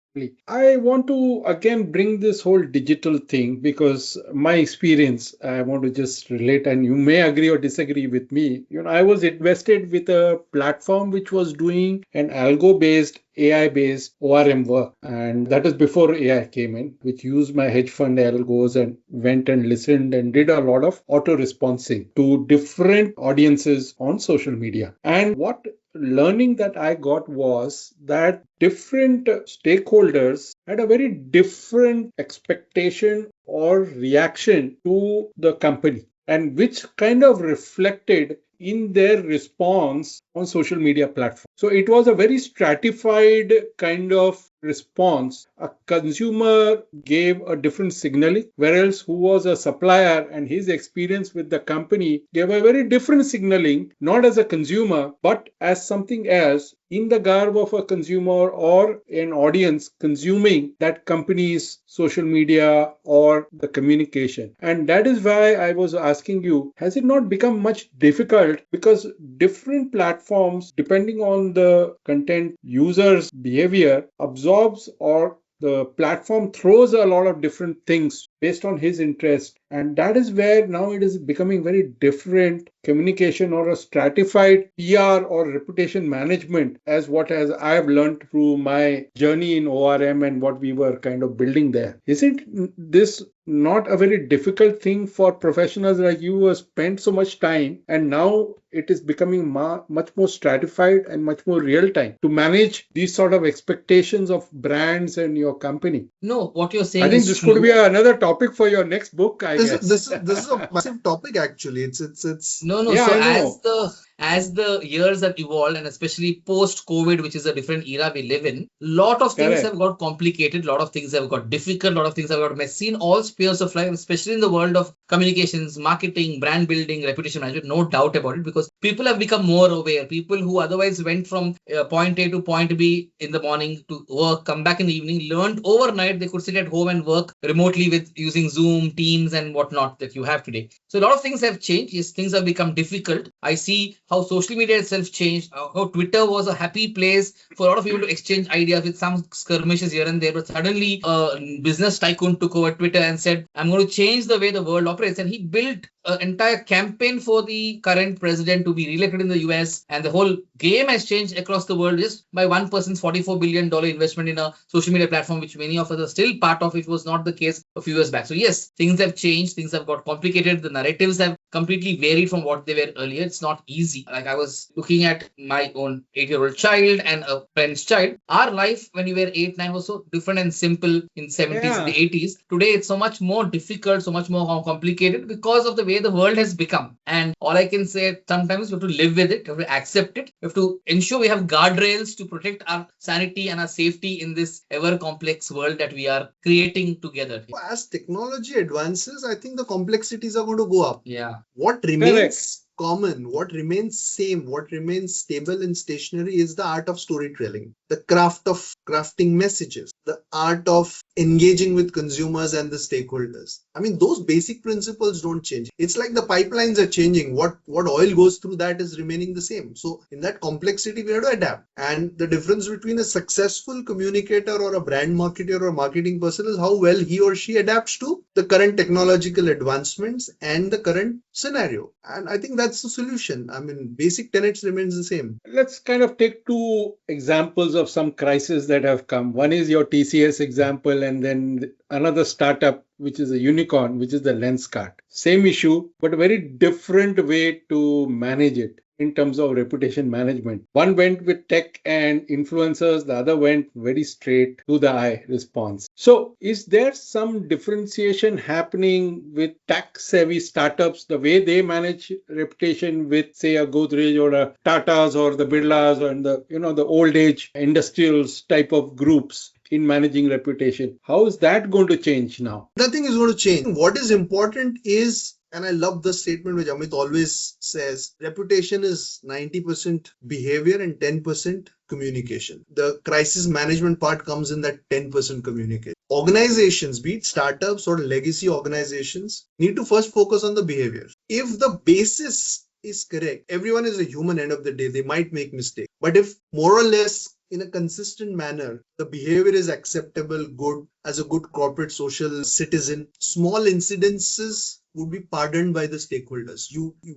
I want to again bring this whole digital thing because my experience, I want to just relate, and you may agree or disagree with me. I was invested with a platform which was doing an algo-based, AI-based ORM work. And that is before AI came in, which used my hedge fund algos and went and listened and did a lot of auto-responsing to different audiences on social media. And what learning that I got was that different stakeholders had a very different expectation or reaction to the company, and which kind of reflected in their response on social media platforms. So it was a very stratified kind of response. A consumer gave a different signaling, whereas who was a supplier and his experience with the company gave a very different signaling, not as a consumer, but as something else in the garb of a consumer or an audience consuming that company's social media or the communication. And that is why I was asking you, has it not become much difficult because different platforms, depending on the content user's behavior, absorbs or the platform throws a lot of different things based on his interest. And that is where now it is becoming very different communication or a stratified PR or reputation management as what as I have learned through my journey in ORM and what we were kind of building there. Isn't this not a very difficult thing for professionals like you who have spent so much time, and now it is becoming much more stratified and much more real time to manage these sort of expectations of brands and your company? No, what you're I saying think is this could be true. another topic for your next book, I This guess. this is a massive topic actually. It's No. Yeah, So I know. as the years have evolved, and especially post COVID, which is a different era we live in, lot of things Correct. have got complicated, lot of things have got difficult, lot of things have got messy in all spheres of life, especially in the world of communications, marketing, brand building, reputation management. No doubt about it, because people have become more aware. People who otherwise went from point A to point B in the morning to work, come back in the evening, learned overnight they could sit at home and work remotely with using Zoom, Teams, and whatnot that you have today. So a lot of things have changed. Yes, things have become difficult. I see how social media itself changed, how Twitter was a happy place for a lot of people to exchange ideas with some skirmishes here and there. But suddenly, a business tycoon took over Twitter and said, I'm going to change the way the world operates. And he built an entire campaign for the current president to be reelected in the US. And the whole game has changed across the world just by one person's $44 billion investment in a social media platform, which many of us are still part of. It was not the case a few years back. So yes, things have changed. Things have got complicated. The narratives have completely varied from what they were earlier. It's not easy. Like I was looking at my own 8-year-old child and a friend's child. Our life when we were 8, 9 was so different and simple in 70s, in Yeah. the 80s. Today it's so much more difficult, so much more complicated because of the way the world has become. And all I can say, sometimes we have to live with it, we have to accept it, we have to ensure we have guardrails to protect our sanity and our safety in this ever complex world that we are creating together. as technology advances, I think the complexities are going to go up. Yeah. What Correct. remains common, what remains same, what remains stable and stationary is the art of storytelling, the craft of crafting messages, the art of engaging with consumers and the stakeholders. I mean, those basic principles don't change. It's like the pipelines are changing. What oil goes through that is remaining the same. So in that complexity, we have to adapt. And the difference between a successful communicator or a brand marketer or marketing person is how well he or she adapts to the current technological advancements and the current scenario. And I think that's the solution. I mean, basic tenets remains the same. Let's kind of take two examples of some crises that have come. One is your TCS example, and then another startup, which is a unicorn, which is the Lenskart. Same issue, but a very different way to manage it in terms of reputation management. One went with tech and influencers, the other went very straight to the eye response. So is there some differentiation happening with tech savvy startups, the way they manage reputation with, say, a Godrej or a Tatas or the Birlas or the old age industrials type of groups in managing reputation? How is that going to change now? Nothing is going to change. What is important is, and I love the statement which Amit always says, reputation is 90% behavior and 10% communication. The crisis management part comes in that 10% communication. Organizations, be it startups or legacy organizations, need to first focus on the behavior. If the basis is correct, everyone is a human end of the day, they might make mistakes. But if more or less in a consistent manner, the behavior is acceptable, good, as a good corporate social citizen, small incidences would be pardoned by the stakeholders.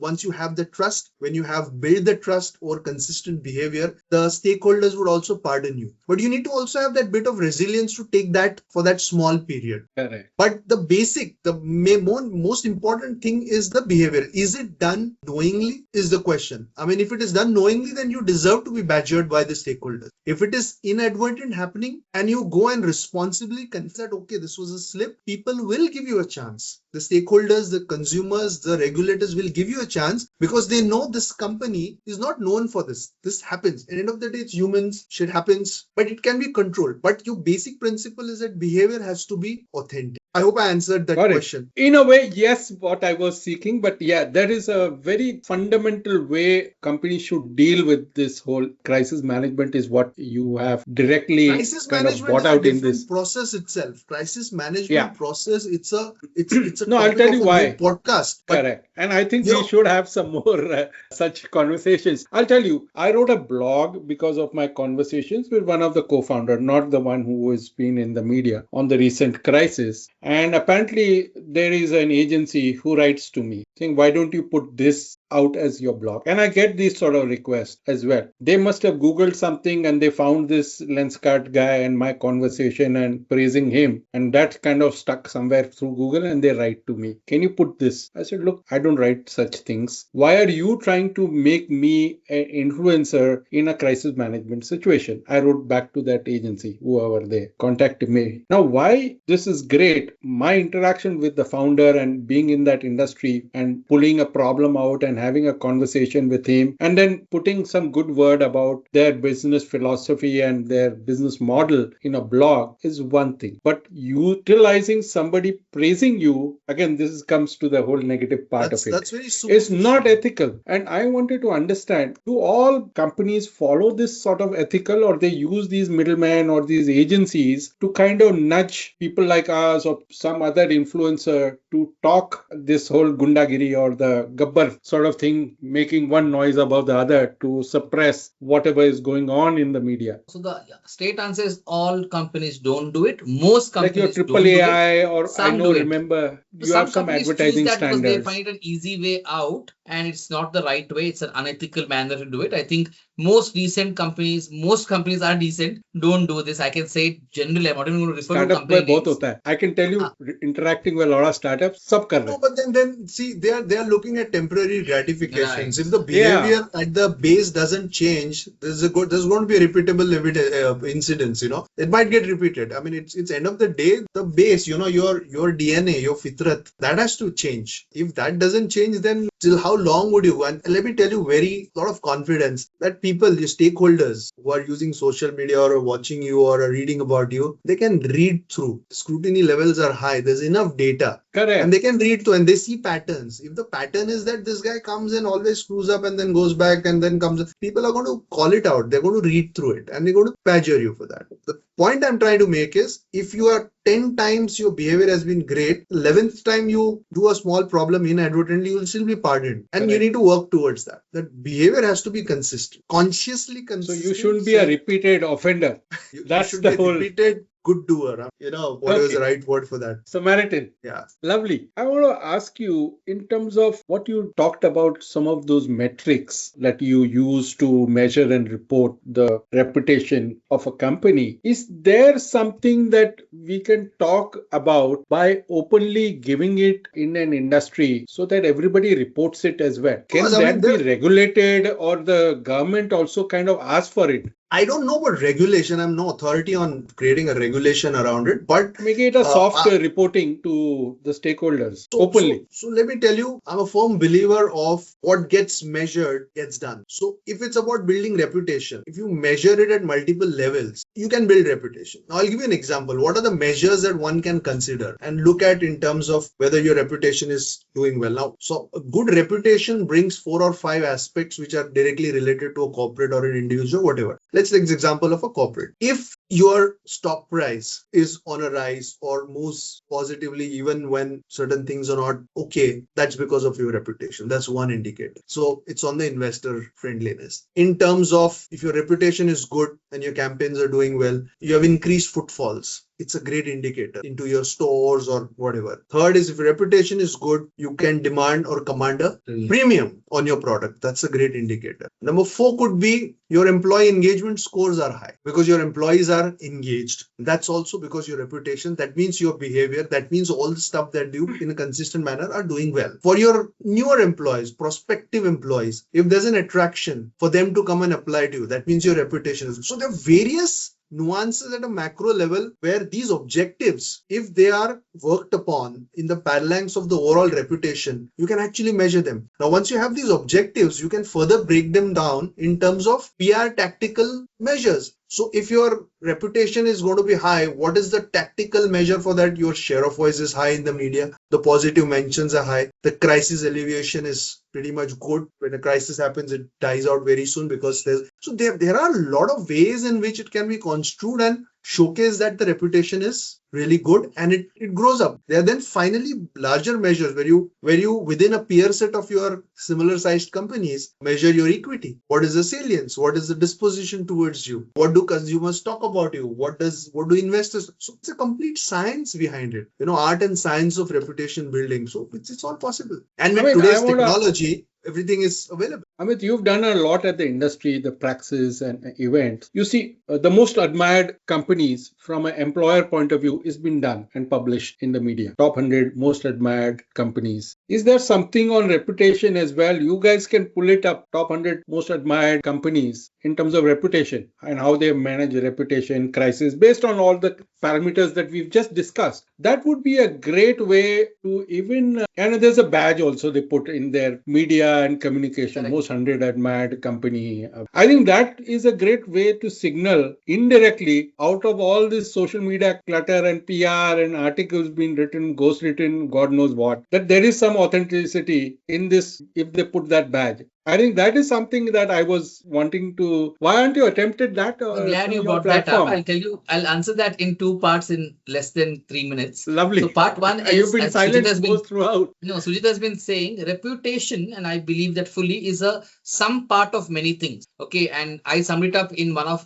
Once you have the trust, when you have built the trust or consistent behavior, the stakeholders would also pardon you. But you need to also have that bit of resilience to take that for that small period. Correct. But the basic, the most important thing is the behavior. Is it done knowingly is the question. I mean, if it is done knowingly, then you deserve to be badgered by the stakeholders. If it is inadvertent happening and you go and responsibly confess that, okay, this was a slip, people will give you a chance. The stakeholders customers, the consumers, the regulators will give you a chance because they know this company is not known for this. This happens. At the end of the day, it's humans, shit happens, but it can be controlled. But your basic principle is that behavior has to be authentic. I hope I answered that Got it. question. In a way, yes, what I was seeking, but yeah, there is a very fundamental way companies should deal with this whole crisis management is what you have directly Crisis kind of management brought is a out in different this. process itself. Crisis management Yeah. process, it's a No, I'll topic tell of you a why. new podcast. But Correct. And I think you we know, should have some more such conversations. I'll tell you, I wrote a blog because of my conversations with one of the co-founder, not the one who has been in the media on the recent crisis. And apparently there is an agency who writes to me saying, why don't you put this out as your blog? And I get these sort of requests as well. They must have Googled something and they found this Lenskart guy and my conversation and praising him. And that kind of stuck somewhere through Google and they write to me, can you put this? I said, look, I don't write such things. Why are you trying to make me an influencer in a crisis management situation? I wrote back to that agency, whoever they contacted me. Now, why this is great, my interaction with the founder and being in that industry and pulling a problem out and having a conversation with him and then putting some good word about their business philosophy and their business model in a blog is one thing. But utilizing somebody praising you, again, this comes to the whole negative part of it. that's very It's superficial. not ethical. And I wanted to understand, do all companies follow this sort of ethical or they use these middlemen or these agencies to kind of nudge people like us or some other influencer to talk this whole gundagiri or the gabbar sort of thing, making one noise above the other to suppress whatever is going on in the media? So the straight answer is all companies don't do it. Most Like your companies don't triple do it. AI or I Some know, do it. remember, So you some have some companies choose advertising that because they standards. find an easy way out and it's not the right way. It's an unethical manner to do it. I think most companies are decent, don't do this. I can say it generally. I'm not even going to refer to Startup company में बहुत names. होता है. I can tell you, interacting with a lot of startups, सब कर रहे No, हैं. but then see, they are looking at temporary gratifications. Right. If the behavior at the base doesn't change, there's going to be a repeatable incidents. It might get repeated. I mean, it's end of the day, the base. Your DNA, your fitrat, that has to change. If that doesn't change, then till how long would you? And let me tell you, very lot of confidence that people, your stakeholders who are using social media or watching you or are reading about you, they can read through. Scrutiny levels are high. There's enough data. Correct. And they can read through and they see patterns. If the pattern is that this guy comes and always screws up and then goes back and then comes, people are going to call it out. They're going to read through it and they're going to badger you for that. The point I'm trying to make is if you are 10 times your behavior has been great, 11th time you do a small problem inadvertently, you will still be pardoned. And you Correct. need to work towards that. That behavior has to be consistent, consciously So consistent. you shouldn't be a repeated offender. You That's should the be a whole repeated good doer. What is Okay. the right word for that? Samaritan. Yeah. Lovely. I want to ask you in terms of what you talked about, some of those metrics that you use to measure and report the reputation of a company. Is there something that we can talk about by openly giving it in an industry so that everybody reports it as well? Can Because, I that mean, be regulated or the government also kind of ask for it? I don't know about regulation. I'm no authority on creating a regulation around it, but Make it a soft uh, reporting to the stakeholders so, openly. so let me tell you, I'm a firm believer of what gets measured gets done. So if it's about building reputation, if you measure it at multiple levels, you can build reputation. Now I'll give you an example. What are the measures that one can consider and look at in terms of whether your reputation is doing well? Now, so a good reputation brings 4 or 5 aspects which are directly related to a corporate or an individual, whatever. Let's take the example of a corporate. If your stock price is on a rise or moves positively even when certain things are not okay, that's because of your reputation. That's one indicator. So it's on the investor friendliness. In terms of if your reputation is good and your campaigns are doing well, you have increased footfalls. It's a great indicator into your stores or whatever. Third is if your reputation is good, you can demand or command a premium on your product. That's a great indicator. Number 4 could be your employee engagement scores are high because your employees are engaged. That's also because your reputation, that means your behavior, that means all the stuff that you in a consistent manner are doing well. For your newer employees, prospective employees, if there's an attraction for them to come and apply to you, that means your reputation is. So there are various nuances at a macro level where these objectives, if they are worked upon in the phalanx of the overall reputation, you can actually measure them. Now, once you have these objectives, you can further break them down in terms of PR tactical measures. So if your reputation is going to be high, what is the tactical measure for that? Your share of voice is high in the media. The positive mentions are high. The crisis alleviation is pretty much good. When a crisis happens, it dies out very soon because there are a lot of ways in which it can be construed and showcase that the reputation is really good and it grows up. There are then finally larger measures where you within a peer set of your similar sized companies measure your equity. What is the salience? What is the disposition towards you? What do consumers talk about you? What do investors? So it's a complete science behind it. Art and science of reputation building. So it's all possible. And with today's technology, everything is available. Amit, you've done a lot at the industry, the praxis and events. You see, the most admired companies from an employer point of view is been done and published in the media. Top 100 most admired companies. Is there something on reputation as well? You guys can pull it up, top 100 most admired companies in terms of reputation and how they manage reputation crisis based on all the parameters that we've just discussed. That would be a great way to even, and there's a badge also they put in their media and communication. Correct. Most 100 admired company. I think that is a great way to signal indirectly out of all this social media clutter and PR and articles being written, ghost written, God knows what, that there is some authenticity in this if they put that badge. I think that is something that I was wanting to. Why aren't you attempted that? I'm glad you brought that up. I'll tell you. I'll answer that in two parts in less than 3 minutes. Lovely. So part one is you've been silent throughout. No, Sujit has been saying reputation, and I believe that fully is some part of many things. Okay, and I summed it up in one of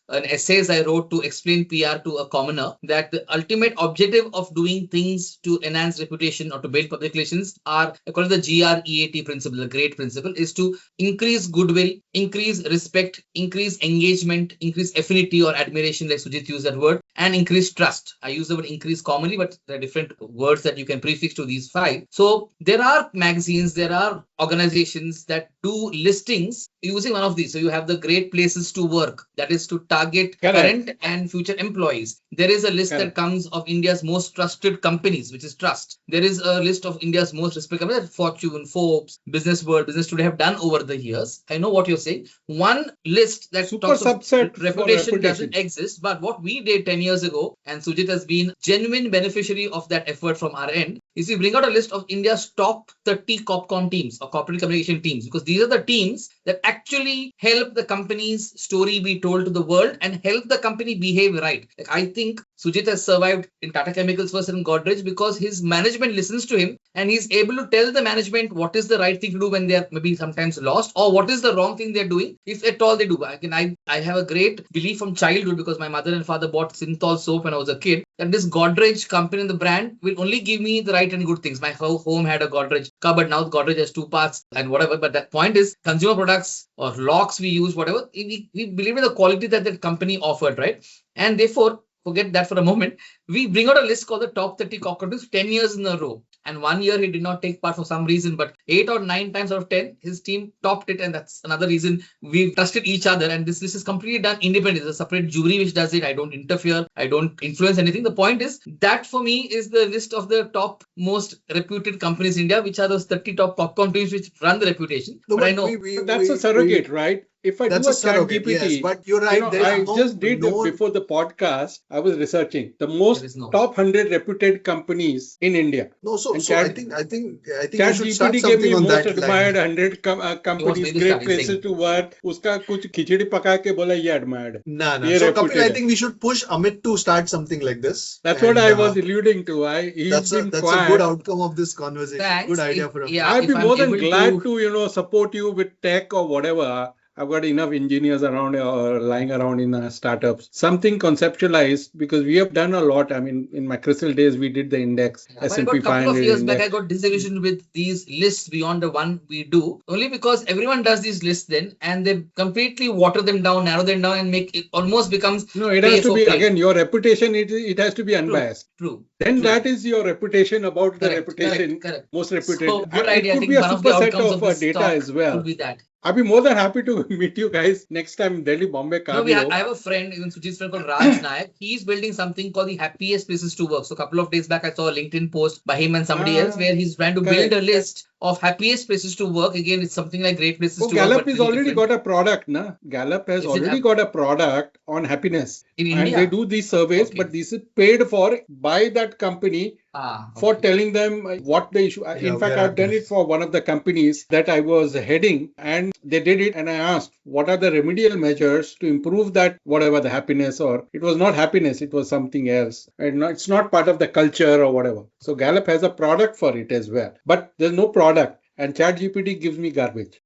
an essays I wrote to explain PR to a commoner that the ultimate objective of doing things to enhance reputation or to build public relations are, according to the GREAT principle, the GREAT principle, is to increase goodwill, increase respect, increase engagement, increase affinity or admiration, like Sujit used that word, and increase trust. I use the word increase commonly, but there are different words that you can prefix to these five. So there are magazines, there are organizations that do listings using one of these. So you have the great places to work, that is to target current and future employees. There is a list that comes of India's most trusted companies, which is trust. There is a list of India's most respected companies that Fortune, Forbes, Business World, Business Today have done over the years. I know what you're saying. One list that super talks subset of reputation doesn't exist, but what we did 10 years ago, and Sujit has been genuine beneficiary of that effort from our end, is we bring out a list of India's top 30 Copcom teams or corporate communication teams, because these are the teams that actually help the company's story be told to the world and help the company behave right. Like, I think Sujit has survived in Tata Chemicals first and Godrej because his management listens to him and he's able to tell the management what is the right thing to do when they are maybe sometimes lost, or what is the wrong thing they're doing, if at all they do. Again, I have a great belief from childhood, because my mother and father bought Synthol soap when I was a kid, that this Godrej company and the brand will only give me the right and good things. My home had a Godrej cupboard. Now Godrej has 2 parts and whatever. But that point is, consumer products or locks we use, whatever, we believe in the quality that that company offered, right? And therefore, forget that for a moment. We bring out a list called the top 30 cockroaches 10 years in a row. And 1 year he did not take part for some reason, but 8 or 9 times out of 10, his team topped it. And that's another reason we trusted each other. And this list is completely done independently. There's a separate jury which does it. I don't interfere. I don't influence anything. The point is that for me is the list of the top most reputed companies in India, which are those 30 top popcorn teams which run the reputation. No, but I know that's a surrogate, right? If I do a chat GPT, yes, but you're right. I just did before the podcast. I was researching the most top 100 reputed companies in India. No, so I think Chat you should start GPT something gave me on most that admired line. 100 companies, great places to work. Uska kuch khichdi paka ke bola ye admired. No. So Kapil, I think we should push Amit to start something like this. That's what I was alluding to. That's a good outcome of this conversation. Thanks. Good idea for him. I'd be more than glad to support you with tech or whatever. I've got enough engineers around or lying around in startups. Something conceptualized, because we have done a lot. I mean, in my Crystal days, we did the index, S&P 500 a couple of years index. back, I got disillusioned with these lists beyond the one we do, only because everyone does these lists then, and they completely water them down, narrow them down, and make it almost becomes. No, it has to be, again, your reputation, it has to be unbiased. True. Then that is your reputation about the reputation, correct. most reputed. So, good and idea. it could be a superset of data as well. Could be that. I'd be more than happy to meet you guys next time in Delhi, Bombay, No, Cardio. I have a friend, even Sujit's friend called Raj Nayak. He's building something called the happiest places to work. So a couple of days back, I saw a LinkedIn post by him and somebody else Ah, where he's trying to build a correct. list of happiest places to work. Again, it's something like great places Oh, to work, Gallup but is very already different. got a product, na? Gallup has Is it already got a product on happiness, in and they India? do these surveys, Okay. but this is paid for by that company Ah, for okay. telling them what the issue. Yeah, In we fact, are I've done happy. it for one of the companies that I was heading, and they did it. And I asked, what are the remedial measures to improve that, whatever the happiness, or it was not happiness, it was something else. And it's not part of the culture or whatever. So Gallup has a product for it as well. But there's no product, and ChatGPT gives me garbage.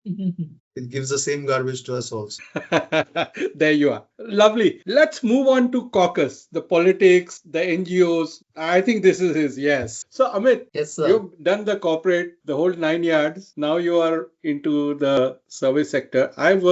It gives the same garbage to us also. There you are. Lovely. Let's move on to Caucus, the politics, the NGOs. I think this is his, yes. So, Amit, Yes, sir. you've done the corporate, the whole 9 yards. Now you are into the service sector. I'm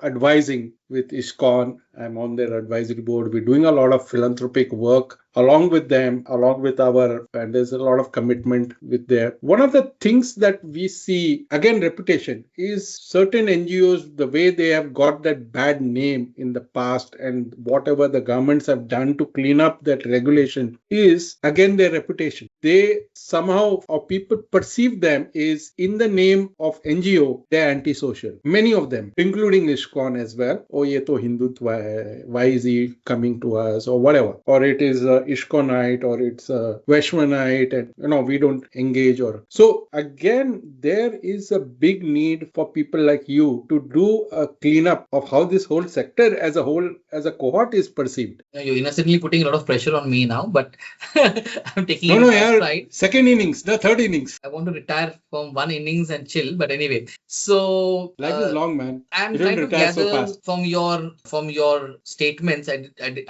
advising with ISKCON. I'm on their advisory board. We're doing a lot of philanthropic work along with them, along with and there's a lot of commitment with there. One of the things that we see, again, reputation, is certain NGOs, the way they have got that bad name in the past and whatever the governments have done to clean up that regulation is, again, their reputation. They somehow, or people perceive them is in the name of NGO, they're antisocial. Many of them, including ISKCON as well. Oh, ye to Hindutva hai. Why is he coming to us or whatever? Or it is ISKCONite or it's Vaishwanite, and we don't engage. Or so again, there is a big need for people like you to do a cleanup of how this whole sector as a whole, as a cohort, is perceived. You're innocently putting a lot of pressure on me now, but I'm taking No, it no, in my yeah. stride. Second innings, the third innings. I want to retire from one innings and chill, but anyway. So Life is long, man. I'm You don't trying to retire so gather fast. from your statements. I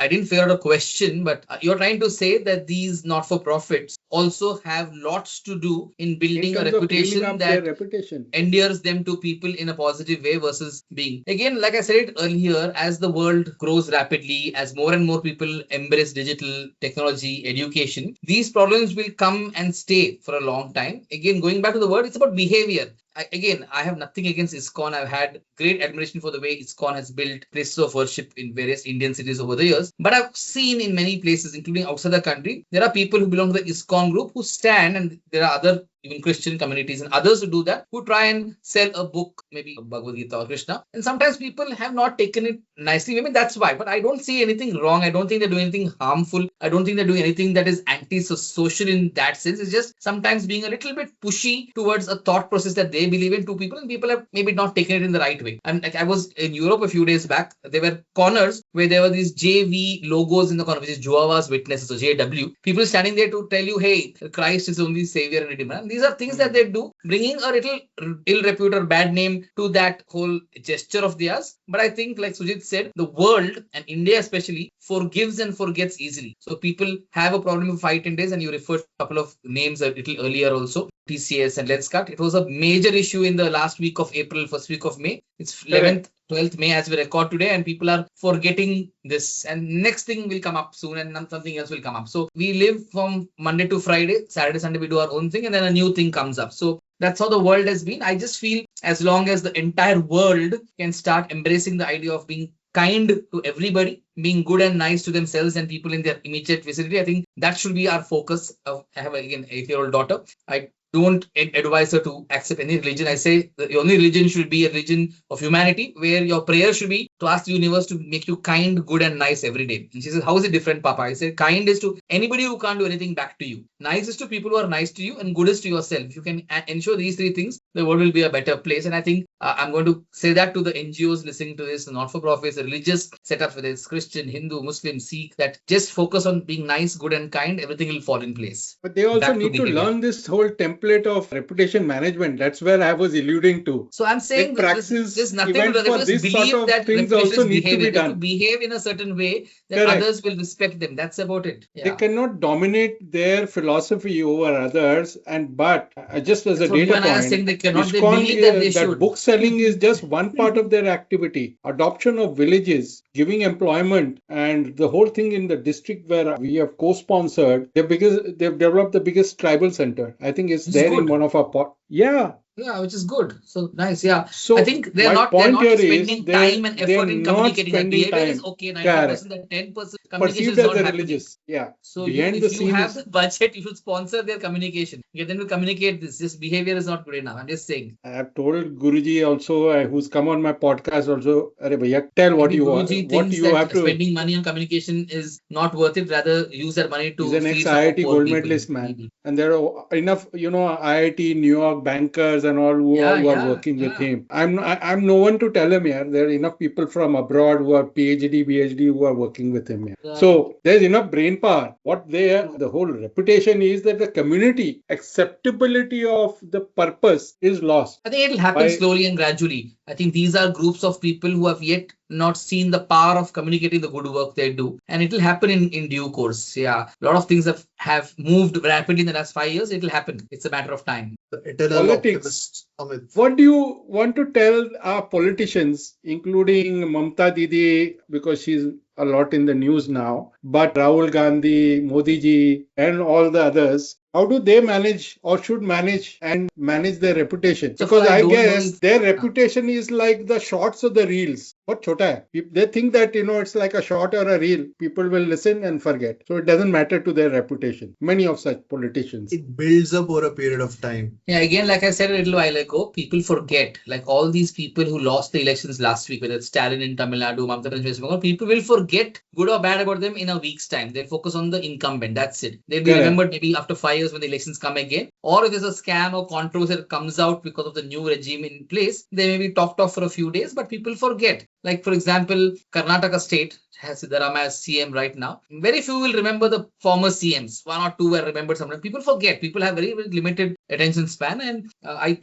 didn't figure out a question, but you're trying to say that these not-for-profits also have lots to do in In building a terms of cleaning reputation up their that reputation. endears them to people in a positive way versus being. Again, like I said it earlier, as the world grows rapidly, as more and more people embrace digital technology, education, these problems will come and stay for a long time. Again, going back to the word, it's about behavior. I have nothing against ISKCON. I've had great admiration for the way ISKCON has built places of worship in various Indian cities over the years. But I've seen in many places, including outside the country, there are people who belong to the ISKCON group who stand, and there are other even Christian communities and others who do that, who try and sell a book, maybe Bhagavad Gita or Krishna. And sometimes people have not taken it nicely. Maybe that's why. But I don't see anything wrong. I don't think they're doing anything harmful. I don't think they're doing anything that is anti-social in that sense. It's just sometimes being a little bit pushy towards a thought process that they believe in to people, and people have maybe not taken it in the right way. And like I was in Europe a few days back, there were corners where there were these JV logos in the corner, which is Jehovah's Witnesses, so JW. People standing there to tell you, hey, Christ is the only savior and redeemer. And these are things that they do, bringing a little ill repute or bad name to that whole gesture of theirs. But I think, like Sujit said, the world and India especially forgives and forgets easily. So people have a problem for 5-10 days, and you referred to a couple of names a little earlier also. TCS and Let's Cut. It was a major issue in the last week of April, first week of May. It's 11th, 12th May as we record today, and people are forgetting this. And next thing will come up soon, and something else will come up. So we live from Monday to Friday, Saturday, Sunday, we do our own thing, and then a new thing comes up. So that's how the world has been. I just feel as long as the entire world can start embracing the idea of being kind to everybody, being good and nice to themselves and people in their immediate vicinity, I think that should be our focus. I have again 8-year-old daughter. I don't advise her to accept any religion. I say the only religion should be a religion of humanity, where your prayer should be to ask the universe to make you kind, good, and nice every day. And she says, how is it different, Papa? I say, kind is to anybody who can't do anything back to you. Nice is to people who are nice to you, and good is to yourself. If you can ensure these three things, the world will be a better place. And I think I'm going to say that to the NGOs listening to this, not-for-profits, the religious setup, whether it's Christian, Hindu, Muslim, Sikh, that just focus on being nice, good, and kind, everything will fall in place. But they also Back to need to behavior. learn this whole template of reputation management. That's where I was alluding to. So I'm saying In that praxis, there's nothing even to for just this sort believe of that things reputation also is need to behavior. be They have to done. behave in a certain way that Correct. others will respect them. That's about it. They Yeah. cannot dominate their philosophy over others. But just as a That's what you data and I are point, saying. They cannot. They ISKCON, believe that they that should. book selling is just one part of their activity. Adoption of villages, giving employment, and the whole thing in the district where we have co-sponsored, they've developed the biggest tribal center. I think it's This is there in good. one of our Yeah. Yeah, which is good. So nice. Yeah. I So think my they're point not here is spending time and they're effort in not communicating. That spending behavior is time. okay, 90%, Correct. that 10% communication Perceived is as not a happening. religious. Yeah. So Behind the if you have scenes, the budget, you should sponsor their communication. Get them to communicate this. This behavior is not good enough. I'm just saying. I have told Guruji also, who's come on my podcast also, Arey bhaiya, tell what Maybe you want, Guruji what thinks you that have to. spending money on communication is not worth it. Rather, use that money He's to an ex feed some more IIT poor gold people. medalist man, Maybe. and there are enough, IIT New York bankers and all Yeah, who are yeah, working with yeah. him. I'm no one to tell him here. There are enough people from abroad who are PhD, PhD who are working with him here. Right. So there's enough brain power. The whole reputation is that the community acceptability of the purpose is lost I think it'll happen by. slowly and gradually. I think these are groups of people who have yet not seen the power of communicating the good work they do. And it'll happen in due course. Yeah. A lot of things have moved rapidly in the last 5 years. It'll happen. It's a matter of time. The eternal Politics. optimist, Amit. What do you want to tell our politicians, including Mamta Didi, because she's a lot in the news now, but Rahul Gandhi, Modi ji, and all the others? How do they manage or should manage and manage their reputation? So far, Because I I don't know guess if. their reputation is like the shorts of the reels. What chota hai? If they think that it's like a short or a reel, people will listen and forget. So it doesn't matter to their reputation. Many of such politicians. It builds up over a period of time. Yeah, again, like I said a little while ago, people forget. Like all these people who lost the elections last week, whether it's Stalin in Tamil Nadu, Mamata Banerjee in West Bengal, people will forget good or bad about them in a week's time. They'll focus on the incumbent. That's it. They'll be Correct. remembered maybe after 5 years when the elections come again. Or if there's a scam or controversy that comes out because of the new regime in place, they may be talked off for a few days, but people forget. Like, for example, Karnataka state has Siddharama as CM right now. Very few will remember the former CMs. One or two were remembered sometimes. People forget. People have very, very limited attention span. And I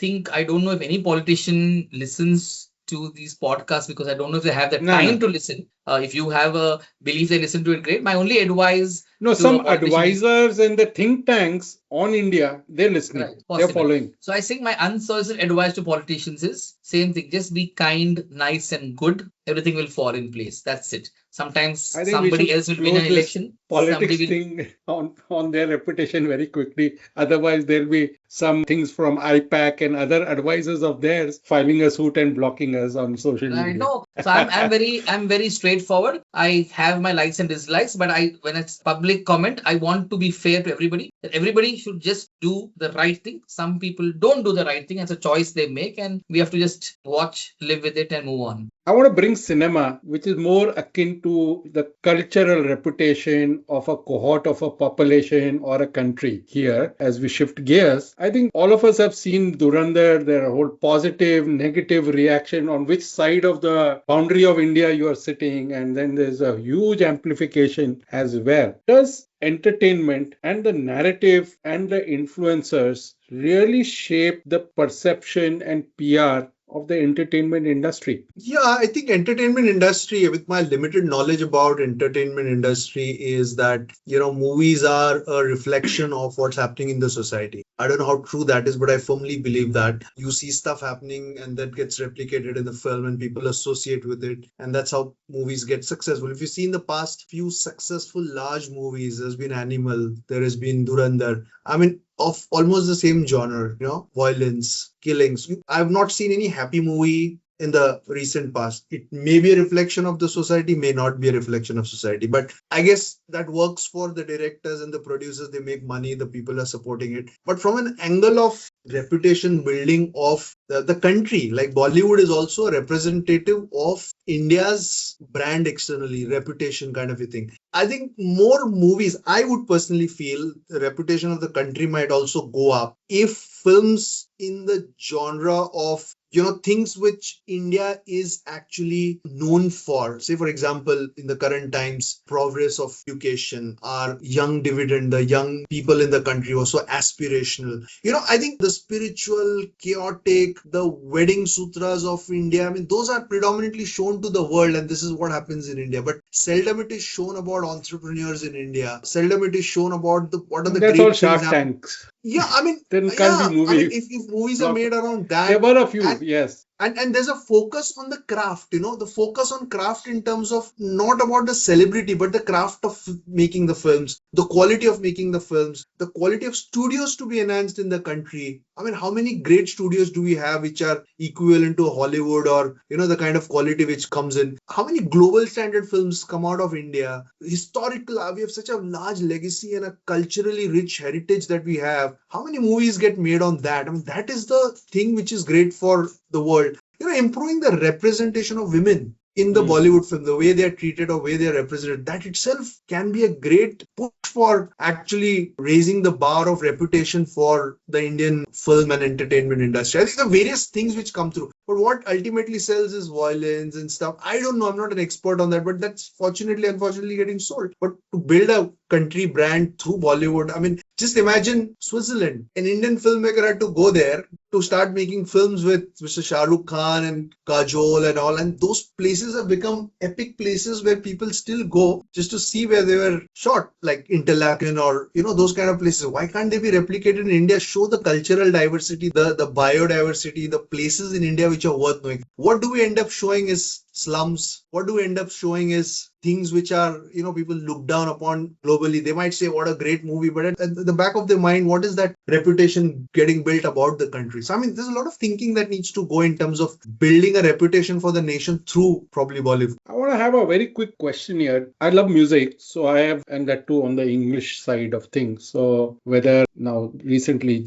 don't know if any politician listens to these podcasts because I don't know if they have the No, time no. to listen. If you have a belief they listen to it, great. My only advice No, to a some politician is advisors and the think tanks on India, they're listening. right, They're possible. following. So I think my unsolicited advice to politicians is same thing. Just be kind, nice, and good. Everything will fall in place. That's it. Sometimes I think we somebody should else will win close an this election. politics Somebody will. thing on their reputation very quickly. Otherwise, there'll be some things from IPAC and other advisors of theirs filing a suit and blocking us on social I media. know. So I'm very straightforward. I have my likes and dislikes, but when it's public comment, I want to be fair to everybody. That everybody should just do the right thing. Some people don't do the right thing. It's a choice they make, and we have to just watch, live with it, and move on. I want to bring cinema, which is more akin to the cultural reputation of a cohort of a population or a country here as we shift gears. I think all of us have seen Durandar. There are a whole positive, negative reaction on which side of the boundary of India you are sitting, and then there's a huge amplification as well. Does entertainment and the narrative and the influencers really shape the perception and PR of the entertainment industry? Yeah, I think entertainment industry, with my limited knowledge about entertainment industry, is that, movies are a reflection of what's happening in the society. I don't know how true that is, but I firmly believe that you see stuff happening and that gets replicated in the film and people associate with it. And that's how movies get successful. If you see in the past few successful large movies, there's been Animal, there has been Durandar. I mean, of almost the same genre, violence, killings. I've not seen any happy movie in the recent past. It may be a reflection of the society, may not be a reflection of society. But I guess that works for the directors and the producers. They make money, the people are supporting it. But from an angle of reputation building of the country, like Bollywood is also a representative of India's brand externally, reputation kind of a thing. I think more movies, I would personally feel the reputation of the country might also go up if films in the genre of things which India is actually known for. Say, for example, in the current times, progress of education, our young dividend, the young people in the country were so aspirational. I think the spiritual, chaotic, the wedding sutras of India, I mean, those are predominantly shown to the world, and this is what happens in India. But seldom it is shown about entrepreneurs in India. Seldom it is shown about what are the That's all great things Shark happening. Tanks. Yeah, I mean, Then can't be movie. if movies are made around that, There were a few, and yes. And there's a focus on the craft, the focus on craft in terms of not about the celebrity, but the craft of making the films, the quality of making the films, the quality of studios to be enhanced in the country. I mean, how many great studios do we have which are equivalent to Hollywood, or the kind of quality which comes in? How many global standard films come out of India? Historical, we have such a large legacy and a culturally rich heritage that we have. How many movies get made on that? I mean, that is the thing which is great for the world. Improving the representation of women in the Bollywood film, the way they are treated or way they are represented, that itself can be a great push for actually raising the bar of reputation for the Indian film and entertainment industry. I think the various things which come through. But what ultimately sells is violence and stuff. I don't know. I'm not an expert on that, but that's unfortunately getting sold. But to build a country brand through Bollywood, I mean, just imagine Switzerland. An Indian filmmaker had to go there to start making films with Mr. Shah Rukh Khan and Kajol and all. And those places have become epic places where people still go just to see where they were shot, like Interlaken or, those kind of places. Why can't they be replicated in India? Show the cultural diversity, the biodiversity, the places in India which are worth knowing. What do we end up showing is slums? What do we end up showing is things which are, people look down upon globally? They might say, what a great movie, but at the back of their mind, what is that reputation getting built about the country? So, I mean, there's a lot of thinking that needs to go in terms of building a reputation for the nation through probably Bollywood. I want to have a very quick question here. I love music, so I have, and that too on the English side of things. So whether now recently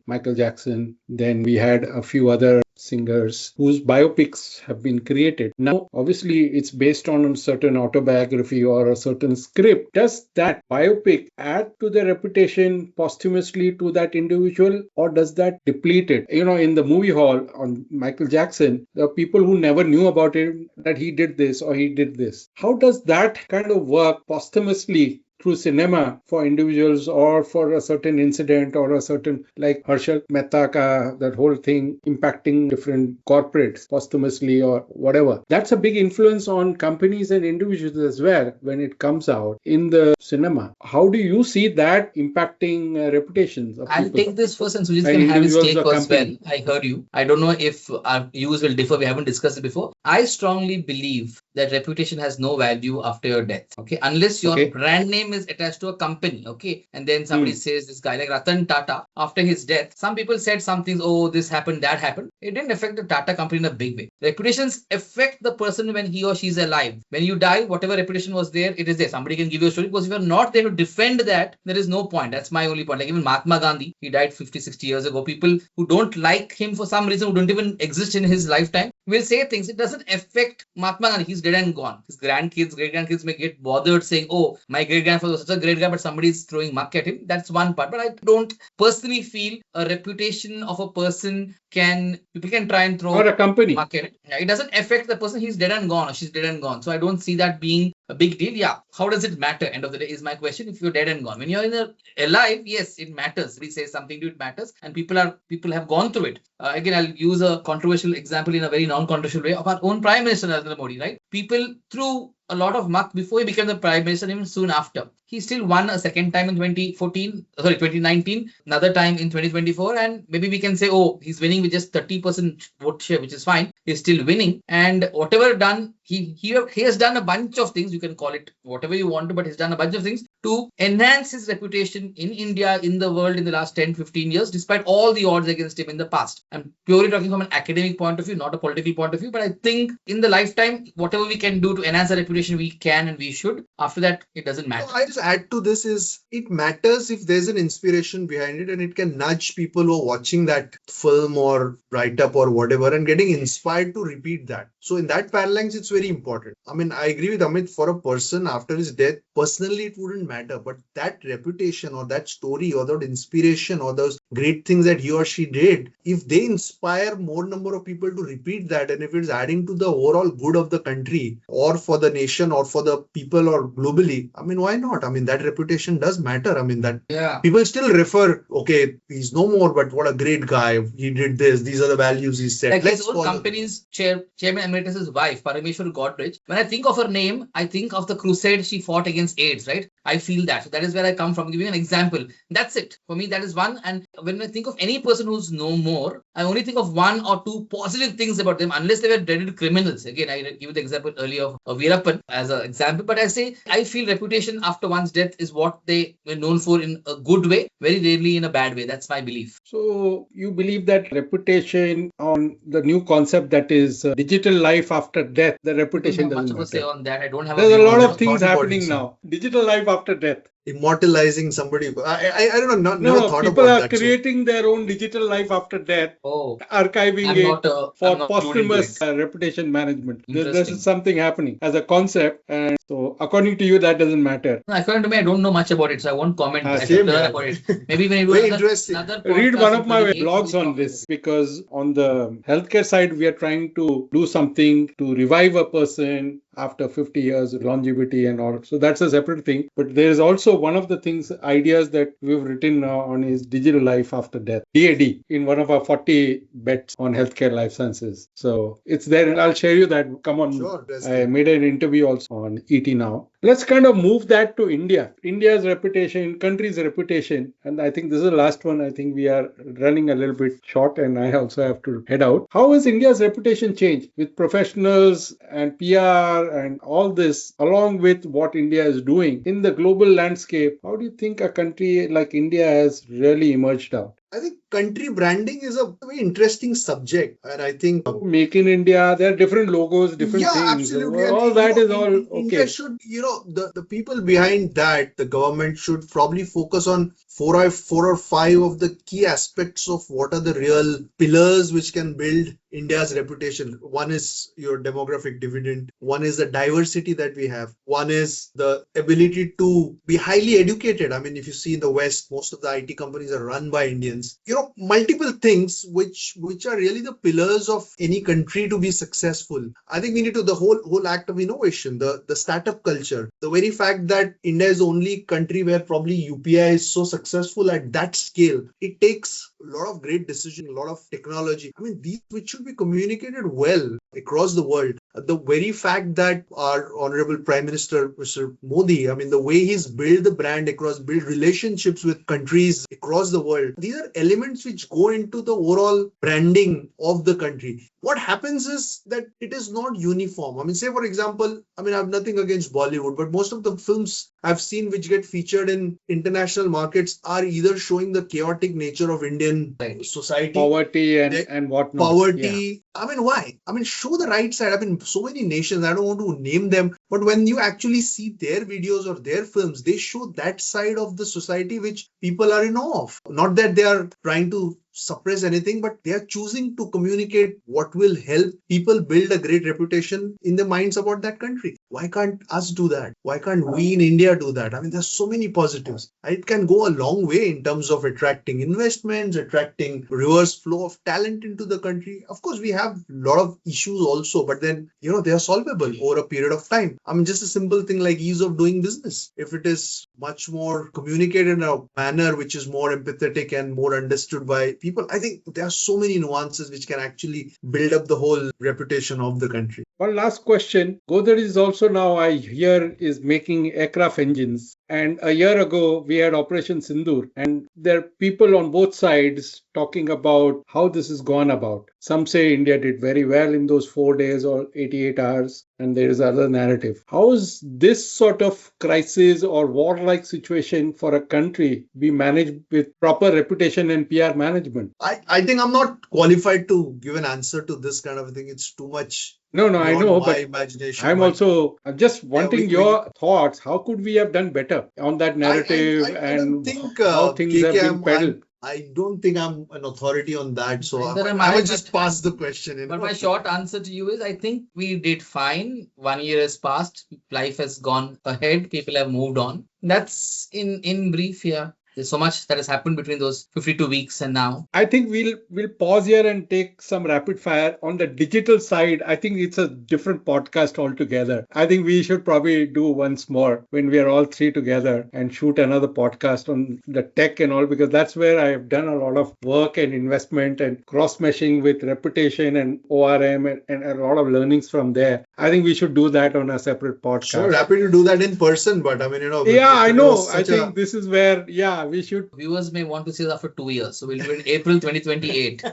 Michael Jackson, then we had a few other singers whose biopics have been created. Now, obviously, it's based on a certain autobiography or a certain script. Does that biopic add to the reputation posthumously to that individual, or does that deplete it? In the movie hall on Michael Jackson, there are people who never knew about him, that he did this or he did this. How does that kind of work posthumously through cinema for individuals or for a certain incident or a certain, like Harshal Mehta ka, that whole thing impacting different corporates posthumously or whatever? That's a big influence on companies and individuals as well when it comes out in the cinema. How do you see that impacting reputations of I'll people? take this first and Sujit By can have his individuals take or as well. company. I heard you. I don't know if our views will differ. We haven't discussed it before. I strongly believe that reputation has no value after your death. Okay. Unless your Okay. brand name is attached to a company. Okay. And then somebody says this guy like Ratan Tata, after his death, some people said some things, oh, this happened, that happened. It didn't affect the Tata company in a big way. Reputations affect the person when he or she is alive. When you die, whatever reputation was there, it is there. Somebody can give you a story, because if you're not there to defend that, there is no point. That's my only point. Like even Mahatma Gandhi, he died 50, 60 years ago. People who don't like him for some reason, who don't even exist in his lifetime, will say things. It doesn't affect Mahatma Gandhi. He's dead and gone. His grandkids, great-grandkids may get bothered saying, oh, my great-grandfather was such a great guy, but somebody is throwing muck at him. That's one part. But I don't personally feel a reputation of a person people can try and throw Or a company. muck at it. It doesn't affect the person. He's dead and gone, or she's dead and gone. So I don't see that being a big deal. Yeah. How does it matter? End of the day is my question. If you're dead and gone, when you're alive, yes, it matters. We say something to it matters, and people have gone through it. Again, I'll use a controversial example in a very non-controversial way of our own Prime Minister Narendra Modi. Right? People threw a lot of muck before he became the Prime Minister, even soon after. He still won a second time in 2019, another time in 2024, and maybe we can say, oh, he's winning with just 30% vote share, which is fine. He's still winning, and whatever done, he has done a bunch of things. You can call it whatever you want to, but he's done a bunch of things to enhance his reputation in India, in the world in the last 10, 15 years, despite all the odds against him in the past. I'm purely talking from an academic point of view, not a political point of view, but I think in the lifetime, whatever we can do to enhance our reputation, we can and we should. After that, it doesn't matter. I just add to this is it matters if there's an inspiration behind it, and it can nudge people who are watching that film or write-up or whatever and getting inspired to repeat that. So in that parallax, it's very important. I mean, I agree with Amit, for a person after his death, personally, it wouldn't matter. But that reputation or that story or that inspiration or those great things that he or she did, if they inspire more number of people to repeat that, and if it's adding to the overall good of the country or for the nation or for the people or globally, I mean, why not? I mean, that reputation does matter. I mean, that people still refer, okay, he's no more, but what a great guy. He did this. These are the values he set. Like his own company's chairman emeritus's wife, Parameshwar Godrej. When I think of her name, I think of the crusade she fought against AIDS, right? I feel that. So that is where I come from. Giving an example. That's it. For me, that is one. And when I think of any person who's no more, I only think of one or two positive things about them, unless they were dreaded criminals. Again, I give the example earlier of Veerappan as an example. But I say, I feel reputation after one's death is what they were known for in a good way, very rarely in a bad way. That's my belief. So you believe that reputation on the new concept that is digital life after death, the I don't reputation have much doesn't of a say matter. on that. I don't have a There's a view lot on Never of that. things thought about it, happening sir. now. Digital life after death. Immortalizing somebody. I don't know. No, Never no, thought people about are that. So creating their own digital life after death, Oh, archiving I'm it not. I'm for not clued into it. posthumous reputation management. This is Interesting. something happening as a concept. And so, according to you, that doesn't matter. No, according to me, I don't know much about it, so I won't comment. I should same learn here. about it. Maybe when you do Very another interesting. Read podcast one in of my 28, blogs we'll on talk about this it. because on the healthcare side, we are trying to do something to revive a person after 50 years longevity and all. So that's a separate thing. But there is also one of the things, ideas that we've written on is digital life after death, DAD, in one of our 40 bets on healthcare life sciences. So it's there, and I'll share you that. Come on. Sure, I interesting. made an interview also on ET now. Let's kind of move that to India. India's reputation, country's reputation, and I think this is the last one. I think we are running a little bit short, and I also have to head out. How has India's reputation changed with professionals and PR and all this, along with what India is doing in the global landscape? How do you think a country like India has really emerged out? I think country branding is a very interesting subject, and I think Make in India, there are different logos, different yeah, things. absolutely. And All that is all India okay. should, the people behind that, the government should probably focus on four or five of the key aspects of what are the real pillars which can build India's reputation. One is your demographic dividend. One is the diversity that we have. One is the ability to be highly educated. I mean, if you see in the West, most of the IT companies are run by Indians. Multiple things which are really the pillars of any country to be successful. I think we need to the whole act of innovation, the startup culture, the very fact that India is the only country where probably UPI is so successful at that scale. It takes a lot of great decision, a lot of technology. I mean, these which should be communicated well across the world. The very fact that our honorable Prime Minister, Mr. Modi, I mean, the way he's built the brand build relationships with countries across the world, these are elements which go into the overall branding of the country. What happens is that it is not uniform. I mean, say, for example, I mean, I have nothing against Bollywood, but most of the films I've seen which get featured in international markets are either showing the chaotic nature of Indian society, Poverty and whatnot. poverty. I mean, why? I mean, show the right side. I mean, so many nations, I don't want to name them, but when you actually see their videos or their films, they show that side of the society which people are in awe of. Not that they are trying to suppress anything, but they are choosing to communicate what will help people build a great reputation in their minds about that country. Why can't us do that? Why can't we in India do that? I mean, there's so many positives. It can go a long way in terms of attracting investments, attracting reverse flow of talent into the country. Of course, we have a lot of issues also, but then, they are solvable over a period of time. I mean, just a simple thing like ease of doing business. If it is much more communicated in a manner which is more empathetic and more understood by people, I think there are so many nuances which can actually build up the whole reputation of the country. One last question. Godrej is also now, I hear, is making aircraft engines. And a year ago, we had Operation Sindoor. And there are people on both sides talking about how this has gone about. Some say India did very well in those 4 days or 88 hours. And there is other narrative. How is this sort of crisis or warlike situation for a country be managed with proper reputation and PR management? I think I'm not qualified to give an answer to this kind of thing. It's too much No, I beyond know, my but imagination. I'm just wanting your thoughts. How could we have done better on that narrative I don't and think, how things have KK, been peddled? I don't think I'm an authority on that. So Neither am I I, would but- just pass the question. But my short answer to you is I think we did fine. 1 year has passed. Life has gone ahead. People have moved on. That's in brief here. There's so much that has happened between those 52 weeks and now. I think we'll pause here and take some rapid fire on the digital side. I think it's a different podcast altogether. I think we should probably do once more when we are all three together and shoot another podcast on the tech and all, because that's where I have done a lot of work and investment and cross meshing with reputation and ORM and a lot of learnings from there. I think we should do that on a separate podcast. Sure, happy to do that in person, but I mean, yeah, I know. I think this is where, we should. Viewers may want to see us after 2 years, so we'll do it in April 2028.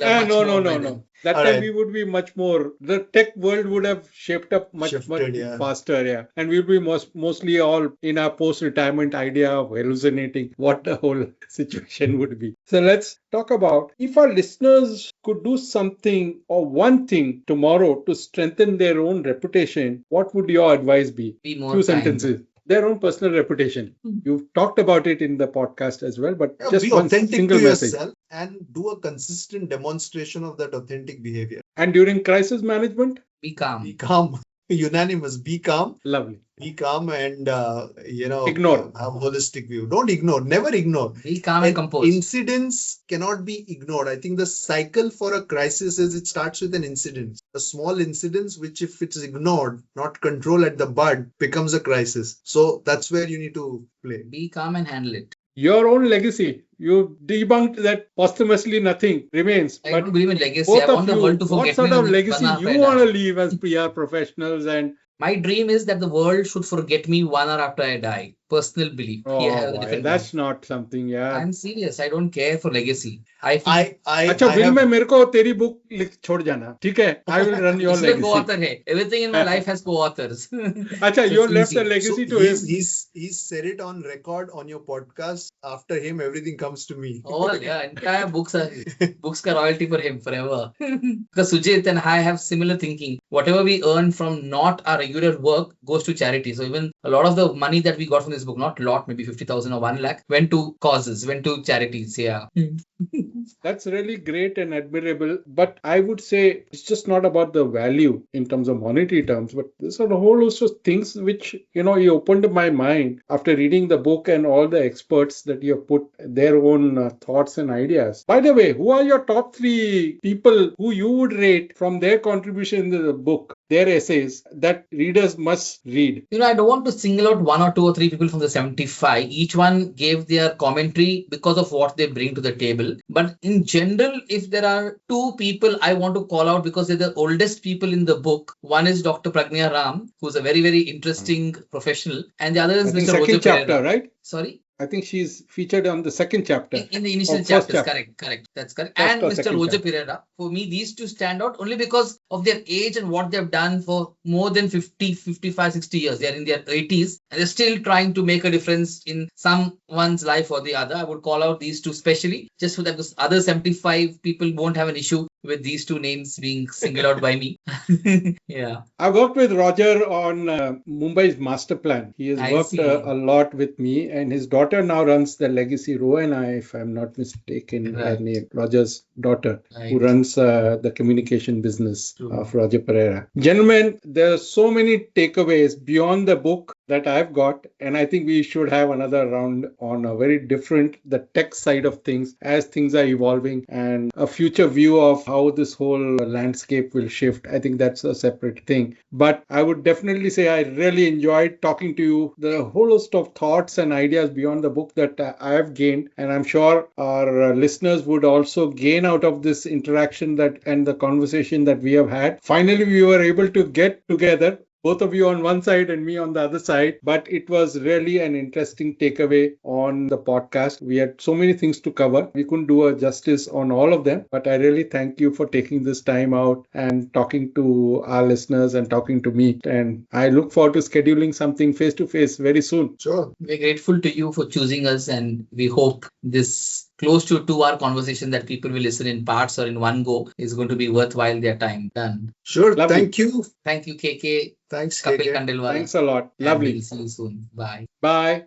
No. That time we would be much more. The tech world would have shaped up much faster, yeah. And we'll be mostly all in our post-retirement idea of hallucinating what the whole situation would be. So let's talk about if our listeners could do something or one thing tomorrow to strengthen their own reputation, what would your advice be? Be more Few kind. sentences. Their own personal reputation. You've talked about it in the podcast as well, but just be one authentic single to message. yourself and do a consistent demonstration of that authentic behavior. And during crisis management? Be calm. Be calm. Unanimous. Be calm. Lovely. Be calm and, Ignore. have a holistic view. Don't ignore. Never ignore. Be calm and composed. Incidents cannot be ignored. I think the cycle for a crisis is it starts with an incident. A small incident, which if it's ignored, not controlled at the bud, becomes a crisis. So that's where you need to play. Be calm and handle it. Your own legacy. You debunked that posthumously nothing remains. I but don't believe in legacy. both I want of the world to you, forget what sort me of when legacy one after you I want to die. leave as PR professionals? And My dream is that the world should forget me 1 hour after I die. Personal belief. I have a different that's view. not something, yeah. I'm serious. I don't care for legacy. I feel अच्छा will में मेरे को तेरी book लिख छोड़ जाना ठीक है I will run your इसमें legacy. co-author है. Everything in my life has co-authors. अच्छा you left easy. a legacy to him. He's said it on record on your podcast. After him, everything comes to me. All entire books ka royalty for him forever. Because Sujit and I have similar thinking. Whatever we earn from not our regular work goes to charity. So even a lot of the money that we got from this book, not a lot, maybe 50,000 or 1 lakh, went to causes, went to charities. Yeah. That's really great and admirable. But I would say it's just not about the value in terms of monetary terms, but there's a whole host of things which, you opened my mind after reading the book and all the experts that you have put their own thoughts and ideas. By the way, who are your top 3 people who you would rate from their contribution in the book, their essays, that readers must read? I don't want to single out 1 or 2 or 3 people from the 75. Each one gave their commentary because of what they bring to the table. But in general, if there are 2 people I want to call out because they're the oldest people in the book, one is Dr. Pragnya Ram, who's a very, very interesting professional, and the other is Mr. Roger Second chapter, Pereira. right? Sorry? I think she's featured on the second chapter. In the initial first chapters, chapter. correct. That's correct. First And or Mr. second Roger chapter. Pereira. For me, these two stand out only because of their age and what they've done for more than 50, 55, 60 years. They are in their 80s and they're still trying to make a difference in someone's life or the other. I would call out these two specially, just so that the other 75 people won't have an issue with these 2 names being singled out by me. Yeah. I worked with Roger on Mumbai's master plan. He has I worked see. a lot with me, and his daughter now runs the Legacy Rowena, if I'm not mistaken, her Right. name, Roger's daughter, who Right. runs the communication business True. of Roger Pereira. Gentlemen, there are so many takeaways beyond the book that I've got, and I think we should have another round on a very different, the tech side of things as things are evolving, and a future view of how this whole landscape will shift. I think that's a separate thing. But I would definitely say I really enjoyed talking to you. The whole host of thoughts and ideas beyond the book that I have gained, and I'm sure our listeners would also gain out of this interaction and the conversation that we have had. Finally, we were able to get together, both of you on one side and me on the other side. But it was really an interesting takeaway on the podcast. We had so many things to cover. We couldn't do a justice on all of them. But I really thank you for taking this time out and talking to our listeners and talking to me. And I look forward to scheduling something face to face very soon. Sure. We're grateful to you for choosing us, and we hope this close to 2-hour conversation that people will listen in parts or in one go is going to be worthwhile their time. Done. Sure. Lovely. Thank you. Thank you, KK. Thanks, Kapil KK. Khandelwal. Thanks a lot. And Lovely. we'll see you soon. Bye. Bye.